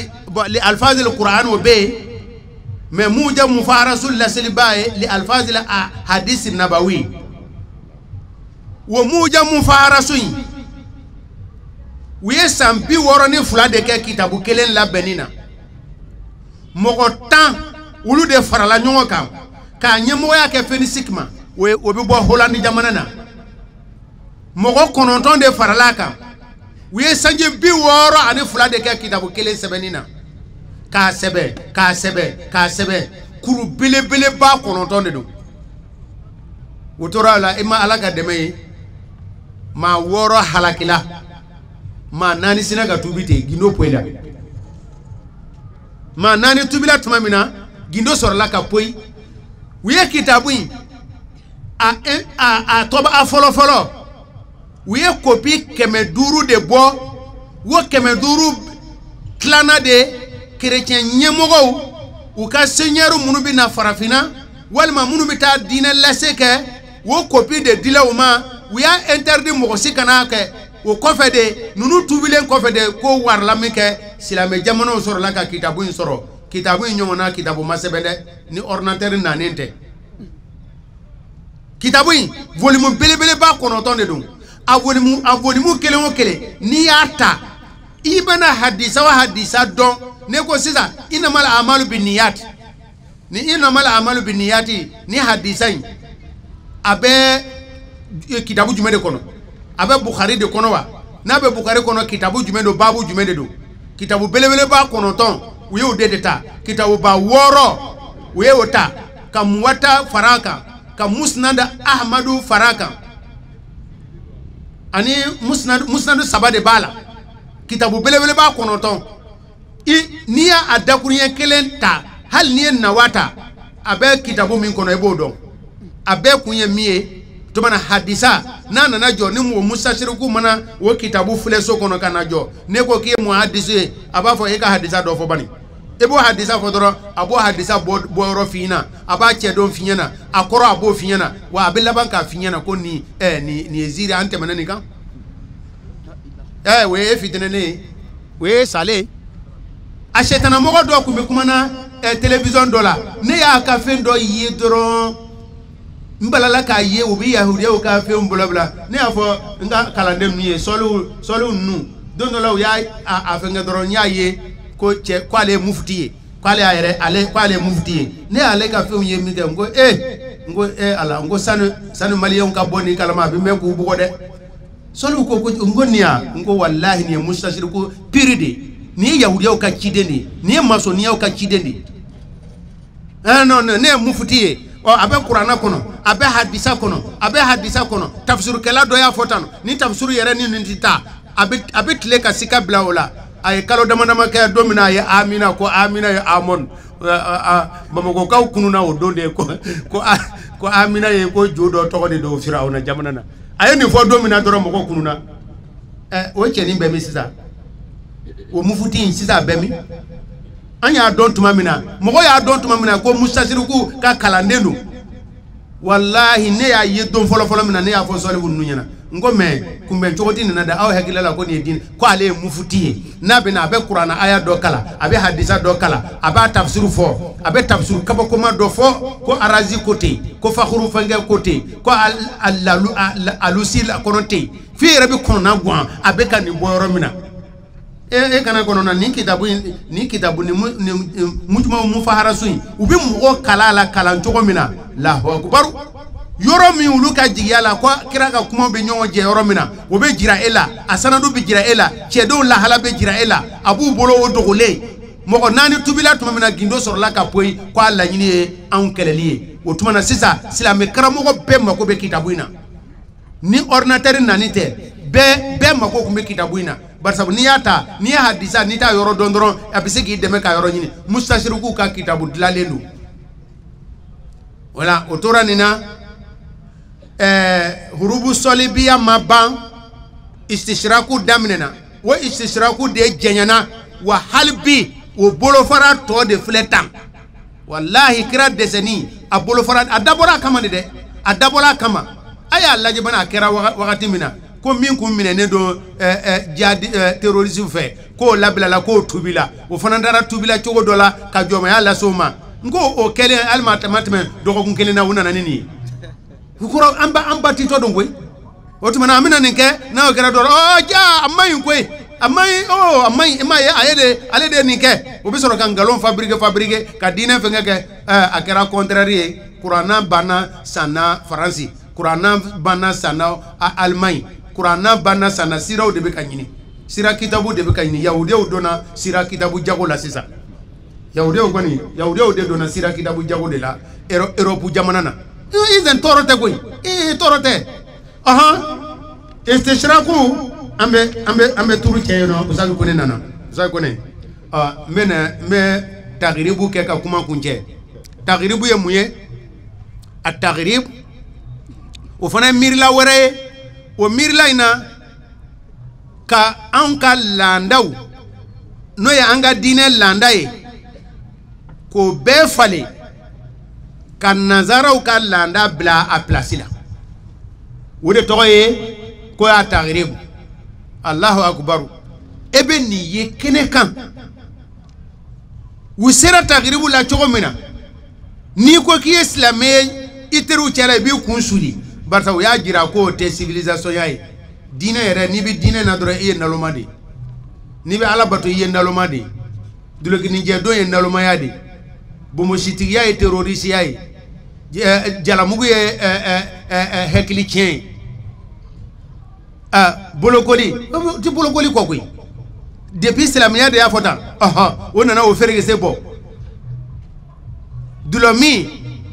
لألفاظ القرآن وبه موجب مفارس لسلباء لألفاظ الحديث النبوي وموجب مفارس ويسام بي وراني فلادك كتابو كلين لابنينا مغتان ولو دي فرلا نيوكا كا نيمويا كفيني سيكما وبيبو هولاندي جامانانا مغو كونونتون دي فرلاكا wiye sanje bi woro ani fula de ka kitabu kele sebenina ka sebe kuru bele ba kononton de do wotora la ima alaga deme ma woro halakila ma nani sinaga tubite gindo poida ma nani tubila tumamina gindo sorla ka poi wiye kitabu a toba a folo wiye kopi kemeduru de bo wo kemeduru klana de chrétien nyemogo u ka seigneur munu bi na farafina walma munu bi ta dina laseke wo kopi de dilawma wiya interdit mo sikana ke o kofe de nunu tubilen kofe de ko warla meke silame jamono soro la ka kitabu in soro kitabu nyongona kitabu masebede ni ordinateur nanente kitabu volume bele ba konoton de dum avonimu kelen o kelen ni yata ibana hadisa wa hadisa don ne ko sisa inamal amalu binniyat ni inamal amalu binniyati ni hadisa abe kitabu jumede kono abe bukhari de kono wa na be bukhari kono kitabu jumede babu jumede do kitabu belebele ba kono ton wiye o dedeta kitabu ba woro wiye ota kamwata faraka ka musnad ahmadu faraka ani musnad sabade bala kitabu belebele ba konoton niya adakuriye kelen ta hal niye nawata abe kitabu min kono ebodo abe kunye miye to bana hadisa nana najo ni mu musashiriku mana wo kitabu fleso kono kanajo ne ko ki mu hadise abafo e ka hadisa do fo bani ebo hadisa fo doro abo hadisa bo ro fina aba che don finyana akoro abo finyana wa abilla banka finyana ko ni ni eziri ante manani kan we fitene ne we sale achetana mogo do ku be kumana television dola ne ya ka fen do yi doro mbalala ka ye obi yahudiya o ka fe mbulabla ne afo nga kalande nuye solu nu dondola ya afenga doro nyaye ko che kwale mufti kwale ayre ale kwale mufti ne ale ka fe unye mi ngo ala ngo sanu maliyon ka boni kalama bi me ku bugo de solu ko ngo niya ngo wallahi ni mustashriku piride ni yahudiya ka chideni ni masoniya ka chideni non ne mufti o abe qur'ana kono abe hadisa kono tafsir kala do ya fotano ni tafsir yere ni nitita abe tile ka sika blaola ay kalo dama ka domina ya amina ko amina ya amon mamako ka kununa o donde ko amina ye ko jodo to de do firauna jamanana ay ni fo domina do mako kununa o cheni be mi sisa o mufuti sisa be mi anya don tuma mina mogo ya don tuma mina ko mustashiriku ka kalandenu wallahi ne ya yi don folo mina ne ya fo sole bu nunyana ngo me kumbe chogoti na da aw hakilala ko ni din ko ale mufuti na be na be qur'ana aya do kala abe hadisa do kala aba tafsiru fo abe tafsiru kaba koma do fo ko arazi côté ko fakhuru fange côté ko alusil konote fi rabi kono na gwan abe kan ni boyoro mina kana kono na ni kitabu ni mujma mufahara suyi ubi mugo kalala kalan cogo mina lahu akbar yoro mi uluka jigiyala ko kira ka kuma be nyongo je yoro mina wo be jira ela asanadu be jira ela chedo la hala be jira ela abu bolo o dogole moko nani tubila tuma mina gindo soro la ka poi ko alla nyini an keleliye o tuma na sisa sila me karamo ko be mako be kitabu ina ni ordinateur nanite be mako ko be kitabu ina barsabu ni yata ni hadisa ni ta yoro dondron abise ki deme ka yoro nyini mustashriku ka kitabu dilalelu wala otora nina hurubu solibiya maban istishraku damnena wa istishraku de jenyana wa halbi wo bolofara to de fletan wallahi kira deseni a bolofara adabora kamande de a dabola kama aya lajɛ bana kɛra wagati min na ko min kun minɛnen don terrorisme fɛ k'o labilala k'o tubila o fana dara tubila cogo dɔ la ka jɔmaya lase o ma n ko o kɛlen hali ma tɛmɛ dɔgɔkun kelen na u nana ni nin ye u kɔrɔ an ba titɔ don koyi o tuma na an bɛna nin kɛ n'o kɛra dɔrɔn ja a man ɲi koyi a man ɲi a man ɲi i m'a ye ale de ye nin kɛ o bɛ sɔrɔ ka nkalon fabriquer ka diinɛ fɛngɛ kɛ a kɛra contraire ye kuranna banna sanna Faransi kuranna banna sanna Allemagne kuranna banna sanna siraw de bɛ ka ɲini sira kitabu de bɛ ka ɲini yahudiyaw donna sira kitabu jago la sisan yahudiyaw de donna sira kitabu jago de la Europe jamana na izen tɔɔrɔ tɛ koyi tɔɔrɔ tɛ istishraku an bɛ turu cɛ yen nɔ Usazu Kone nana Usazu Kone n bɛ tagiribu kɛ ka kuma kun cɛ tagiribu ye mun ye a tagirib o fana ye miirila wɛrɛ ye o miirila in na ka anw ka laadaw n'o ye an ka diinɛ laada ye k'o bɛɛ falen ka nazaraw ka laada bila a pilasi la o de tɔgɔ ye ko y'a tagiribu Allahu akubaru e bɛ nin ye kɛnɛ kan u sera tagiribu la cogo min na n'i ko k'i ye silamɛ ye i teriw cɛla i b'i kun suli barisa u y'a jira ko o tɛ civilisation ya ye diinɛ yɛrɛ n'i bɛ diinɛ na dɔrɔn i ye naloma de ye n'i bɛ ala bato i ye naloma de ye dulokinijɛdon ye nalomaya de ye bomositigiya ye terrorisiya ye jalamugu ye hakili tiɲɛ ye bolokoli ti bolokoli kɔ koyi depuis silamɛya de y'a fɔ tan o nana o ferekese bɔ dulɔ min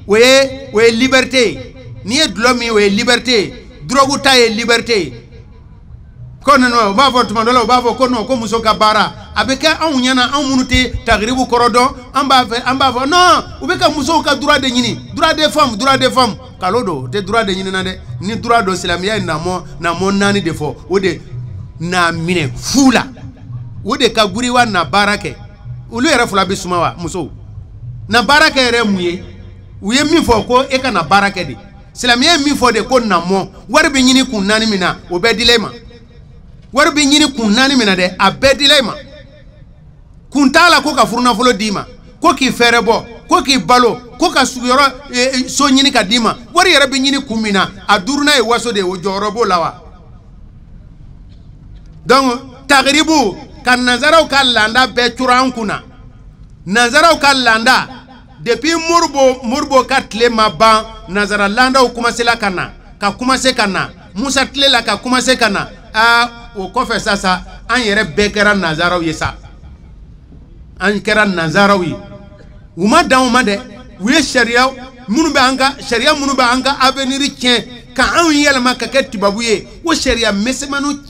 o ye liberté ye n'i ye dulɔ min o ye liberté ye drogue ta ye liberté ye ko ninnu u b'a fɔ tuma dɔ la u b'a fɔ ko non ko muso ka baara a bɛ kɛ anw ɲɛna anw minnu tɛ tagiribu kɔrɔ dɔn an b'a fɔ non u bɛ ka musow ka droit de ɲini droit des femmes kalo don o tɛ droit de ɲini na dɛ ni droit don silamɛya ye namɔ 4 de fɔ o de n'a minɛ fu la o de ka guriwa na baara kɛ olu yɛrɛ fila bɛ suma wa musow na baara kɛ yɛrɛ mun ye u ye min fɔ ko e ka na baara kɛ de silamɛya ye min fɔ de ko namɔ wari bɛ ɲini kun 4 min na o bɛɛ dila e ma wari bɛ ɲini kun 4 min na dɛ a bɛɛ dila e ma kun t'a la ko ka furunafolo d'i ma ko k'i fɛɛrɛ bɔ ko k'i balo ko ka suguyɔrɔ so ɲini ka d'i ma wari yɛrɛ bɛ ɲini kun min na a duurunan ye waso de ye o jɔyɔrɔ b'o la wa donc tagiribu ka nazaraw ka laada bɛɛ cura an kun na nazaraw ka laada depuis Moribo ka tile ma ban nazara laadaw commencera ka na Musa tile la ka commencer ka na o kɔfɛ sasa an yɛrɛ bɛɛ kɛra nazaraw ye sa an kɛra nazaraw ye u ma dan o ma dɛ u ye sariya minnu bɛ an ka avenir tiɲɛ ka anw yɛlɛma ka kɛ tubabu ye o sariya misɛnmaninw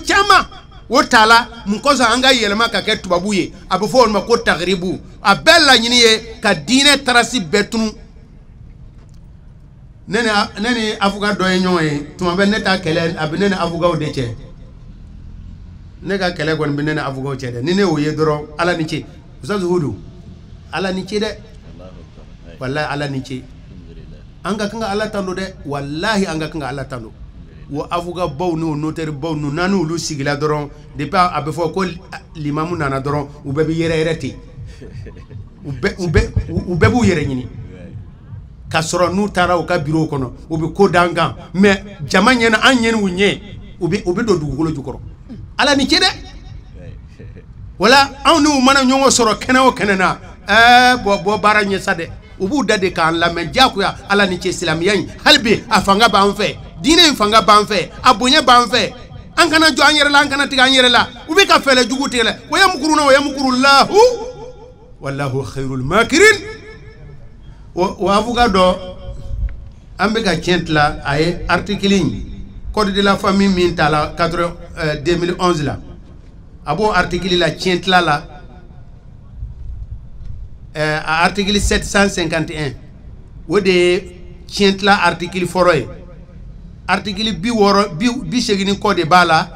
caman o t'a la mun kɔsɔn an ka yɛlɛma ka kɛ tubabu ye a bɛ fɔ o ma ko tagiribu a bɛɛ laɲini ye ka diinɛ tarasi bɛɛ tunu ne ni afuga dɔ ye ɲɔgɔn ye tuma bɛ ne ta kɛlɛ a bɛ ne ni afugaw de cɛ ne ka kɛlɛ kɔni bɛ ne ni afugaw cɛ dɛ ni ne y'o ye dɔrɔn ala ni ce Usazu Hudu ala ni ce dɛ wallahi ala ni ce an ka kan ka ala tando dɛ wallahi an ka kan ka ala tando wo afuga baw n'o notaire baw n'u n'an n'olu sigila dɔrɔn depuis a bɛ fɔ ko limamu nana dɔrɔn u bɛɛ bɛ yɛrɛ ten u bɛɛ b'u yɛrɛ ɲini ka sɔrɔ n'u taara u ka bureau kɔnɔ u bɛ ko d'an kan mais jama ɲɛna an ɲɛni u ɲɛ u bɛ don dugukolo jukɔrɔ ala ni ce dɛ wala anw n'u mana ɲɔgɔn sɔrɔ kɛnɛ o kɛnɛ na bɔ baara ɲɛ sa dɛ u b'u da de k'an lamɛn diyagoya ala ni ce silamɛya in hali bi a fanga b'an fɛ diinɛ in fanga b'an fɛ a bonya b'an fɛ an kana jɔ an yɛrɛ la an kana tigɛ an yɛrɛ la u bɛ ka fɛlɛ jugu tigɛ wa yamkuruna wa yamkurullahu wallahu khairul makirin o afuga dɔ an bɛ ka tiɲɛ tila a ye article in code de la famille min ta la 2011 la a b'o article la tiɲɛ tila la a article 751 o de ye tiɲɛ tila article fɔlɔ ye article 80 kɔ de b'a la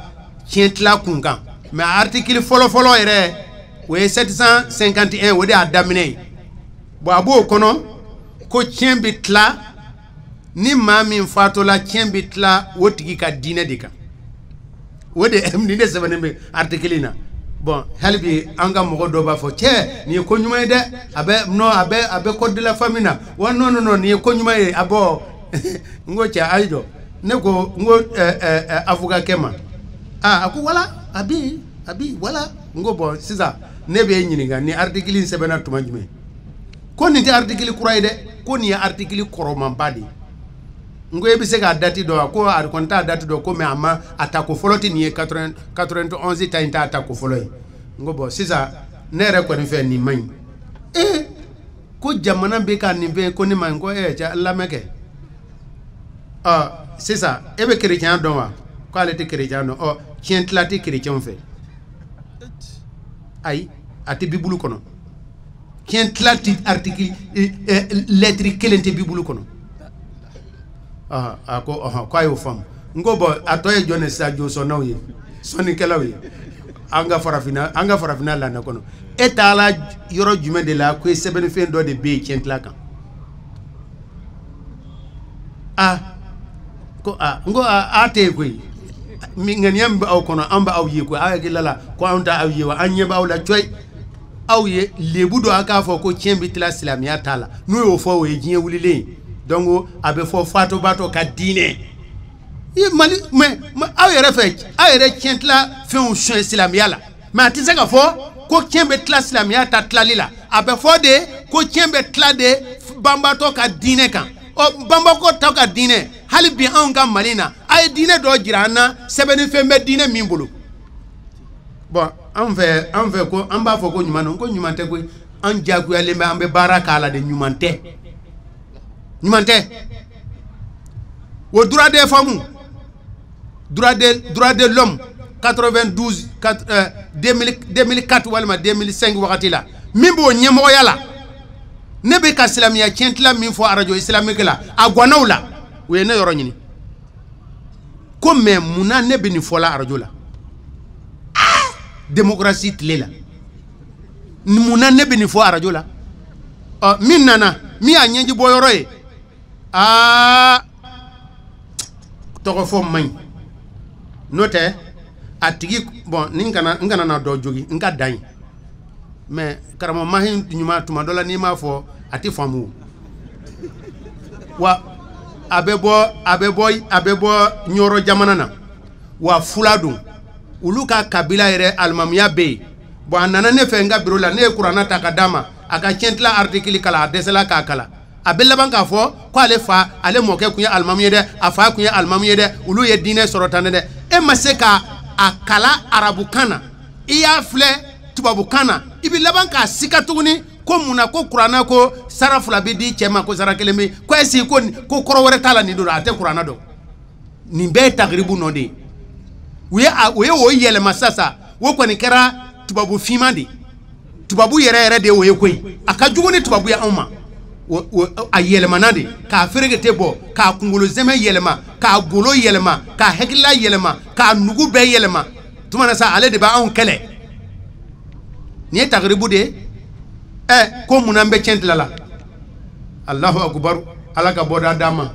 tiɲɛ tila kun kan mais article fɔlɔ yɛrɛ o ye 751 o de y'a daminɛ ye bon abo kono ko tiɲɛ bɛ tila ni maa min fatɔla tiɲɛ bɛ tila o tigi ka diinɛ de kan o de ni ne sɛbɛnnen bɛ article in na bon hali bi an ka mɔgɔ dɔw b'a fɔ cɛ nin ye ko ɲuman ye dɛ a bɛ code de la famille na wa non nin ye ko ɲuman ye a bɔ n ko cɛ ayi jɔ ne ko n ko avocat kɛ ma a ko wala a bi wala n ko bon sisan ne bɛ ɲininka ni article in sɛbɛnna tuma jumɛn ko nin tɛ article kura ye dɛ ko nin ye article kɔrɔmanba de ye n ko e bɛ se k'a date dɔn ko a kɔni t'a date dɔn ko mais a ma a ta ko fɔlɔ tɛ nin ye 91 ta in t'a ta ko fɔlɔ ye n ko bon sisan ne yɛrɛ kɔni fɛ nin man ɲi ko jamana bɛ ka nin bɛ ko ne ma ɲi ko cɛ lamɛn kɛ sisan e bɛ chrétien dɔn wa ko ale tɛ chrétien dɔn tiɲɛ tila tɛ chrétien fɛ ayi a tɛ bibulu kɔnɔ tiɲɛ tila tɛ article lettre kelen tɛ bibulu kɔnɔ a ko a y'o faamu n ko bon a tɔ ye jɔn de sisan jɔsɔnnaw ye sɔnnikɛlaw ye an ka farafinna lamɛn kɔnɔ e taala yɔrɔ jumɛn de la ko sɛbɛnnifɛn dɔ de bɛ yen tiɲɛ tila kan n ko a tɛ yen koyi ŋaniya min bɛ aw kɔnɔ an bɛ aw ye koyi aw hakilila la ko anw tɛ aw ye wa an ɲɛ bɛ aw la coyi aw ye lebu dɔ a k'a fɔ ko tiɲɛ bɛ tila silamɛya t'a la n'o y'o fɔ o ye diɲɛ wulilen ye donc a bɛ fɔ fatobaatɔ ka diinɛ mali mais aw yɛrɛ fɛ aw yɛrɛ tiɲɛ tila fɛnw sɔn silamɛya la mais a tɛ se ka fɔ ko tiɲɛ bɛ tila silamɛya ta tilali la a bɛ fɔ de ko tiɲɛ bɛ tila de banbaatɔ ka diinɛ kan banbaatɔ ta ka diinɛ hali bi anw ka mali na a ye diinɛ dɔ jira an na sɛbɛnnifɛn bɛ diinɛ min bolo bon an fɛ ko an b'a fɔ ko ɲuman don ko ɲuman tɛ koyi an diyagoyalen bɛ an bɛ baara k'a la de ɲuman tɛ o droit des femmes droit de l'homme 92 2004 walima 2005 wagati la min b'o ɲɛmɔgɔya la ne bɛ ka silamɛya tiɲɛtila min fɔ radio islamique la a gɔnnaw la o ye ne yɔrɔ ɲini ko mais munna ne bɛ nin fɔla radio la démocratie tile la munna ne bɛ nin fɔ radio la min nana min y'a ɲɛji bɔ yɔrɔ ye tɔgɔ fɔ man ɲi n'o tɛ a tigi bon ni n kana na dɔ jogi n ka dan ye mais karamɔgɔ mahi ɲuman tuma dɔ la n'i m'a fɔ a tɛ faamu wa a bɛ bɔ ɲɔrɔ jamana na wa fula don olu ka kabila yɛrɛ alimamuya bɛ yen bon a nana ne fɛ n ka bureau la ne ye kuranna ta ka d'a ma a ka tiɲɛtila article kala a dɛsɛla k'a kala a bɛ laban k'a fɔ ko ale mɔkɛ kun ye alimamu ye dɛ a fa kun ye alimamu ye dɛ olu ye diinɛ sɔrɔ tan dɛ e ma se ka a kala arabukan na i y'a filɛ tubabukan na i bɛ laban k'a sika tuguni ko munna ko kuranna ko sara fila bɛ di cɛ ma ko sara kelen bɛ ko est-ce que ko kɔrɔ wɛrɛ t'a la nin don a tɛ kuranna dɔn nin bɛɛ ye tagiribu nɔ de ye u ye o yɛlɛma sisan o kɔni kɛra tubabu finman de ye tubabu yɛrɛ de o ye koyi a ka jugu ni tubabu ye anw ma a yɛlɛmana de k'a ferekete bɔ k'a kunkolo zɛmɛ yɛlɛma k'a golo yɛlɛma k'a hakilila yɛlɛma k'a nugu bɛɛ yɛlɛma tuma na sa ale de b'anw kɛlɛ nin ye tagiribu de ye ko munna n bɛ tiɲɛ la Allahu akubar ala ka bɔda d'a ma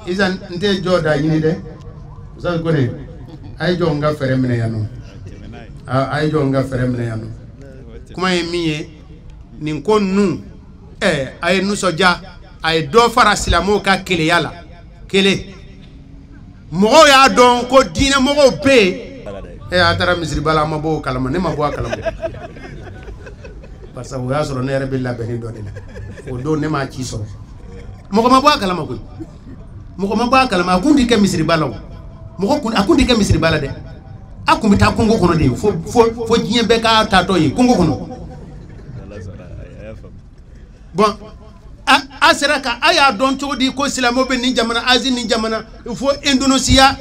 isa n tɛ jɔ da ɲini dɛ usazu ko ne a ye jɔ n ka fɛɛrɛ minɛ yan nɔ a ye jɔ n ka fɛɛrɛ minɛ yan nɔ kuma ye min ye nin ko ninnu a ye nisɔndiya a ye dɔ fara silamɛw ka keleya la kelen mɔgɔw y'a dɔn ko diinɛmɔgɔw bɛ yen a taara misiriba la a ma bɔ o kalama ne ma bɔ a kalama parce que o y'a sɔrɔ ne yɛrɛ bɛ labɛnni dɔ de la o don ne m'a ci sɔrɔ mɔgɔ ma bɔ a kalama koyi mɔgɔ ma bɔ a kalama a kun tɛ kɛ misiriba la o a kun tɛ kɛ misiriba la dɛ a kun bɛ taa kungo kɔnɔ de fo diɲɛ bɛɛ k'a taatɔ ye kungo kɔnɔ bon a sera ka a y'a dɔn cogo di ko silamɛw bɛ nin jamana Asie nin jamana fo Indonesia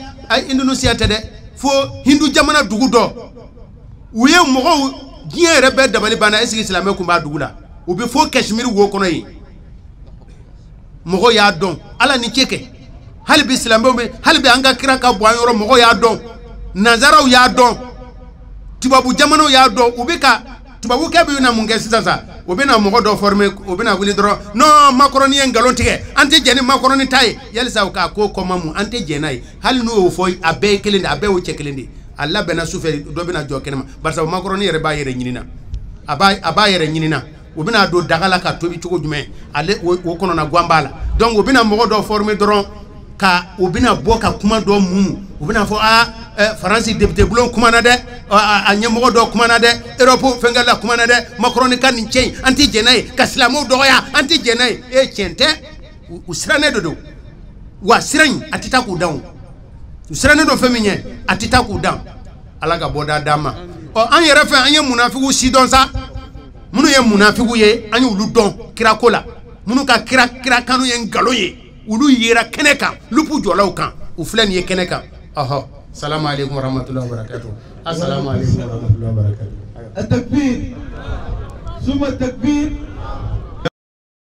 tɛ dɛ fo Hindu jamana dugu dɔ u ye mɔgɔw diɲɛ yɛrɛ bɛɛ dabali banna est-ce que silamɛw tun b'a dugu la u bɛ fo Kashmir wo kɔnɔ yen mɔgɔw y'a dɔn ala ni ce kɛ hali bi silamɛw bɛ hali bi an ka kira ka bɔ an yɔrɔ mɔgɔw y'a dɔn nazaraw y'a dɔn tubabu jamanaw y'a dɔn u bɛ ka tubabukɛ bɛ na mun kɛ sisan sa o bɛna mɔgɔ dɔ former o bɛna wuli dɔrɔn non Macron ye ngalon tigɛ an tɛ jɛn ni Macron ta ye yalisa o k'a ko kɔma mun an tɛ jɛn n'a ye hali n'o y'o fɔ a bɛɛ ye kelen de a bɛɛ y'o cɛ kelen de a labɛnna sufɛ dɔ bɛna jɔ kɛnɛma barisa Macron yɛrɛ b'a yɛrɛ ɲinina a b'a yɛrɛ ɲinina o bɛna don daga la ka tobi cogo jumɛn ale o kɔnɔna guan b'a la donc o bɛna mɔgɔ dɔ former dɔrɔn ka o bɛna bɔ ka kuma dɔ mun u bɛna fɔ Faransi député bulon kumana dɛ a ɲɛmɔgɔ dɔ kumana dɛ Europe fɛnkɛla kumana dɛ Macron ka nin cɛ in an tɛ jɛn n'a ye ka silamɛw dɔgɔya an tɛ jɛn n'a ye tiɲɛ tɛ u sirannen de don wa sira in a tɛ taa k'u dan u sirannen don fɛn min ɲɛ a tɛ taa k'u dan Ala ka bɔda d'an ma an yɛrɛ fɛ an ye munafigu si dɔn sa minnu ye munafigu ye an y'olu dɔn kirako la minnu ka kira kanu ye nkalon ye olu yera kɛnɛ kan lupu jɔlaw kan u filɛ nin ye kɛnɛ kan salamu alaikum warahmatullahi wabarakatuh assalamu alaikum warahmatullahi wabarakatuh التكبير ثم التكبير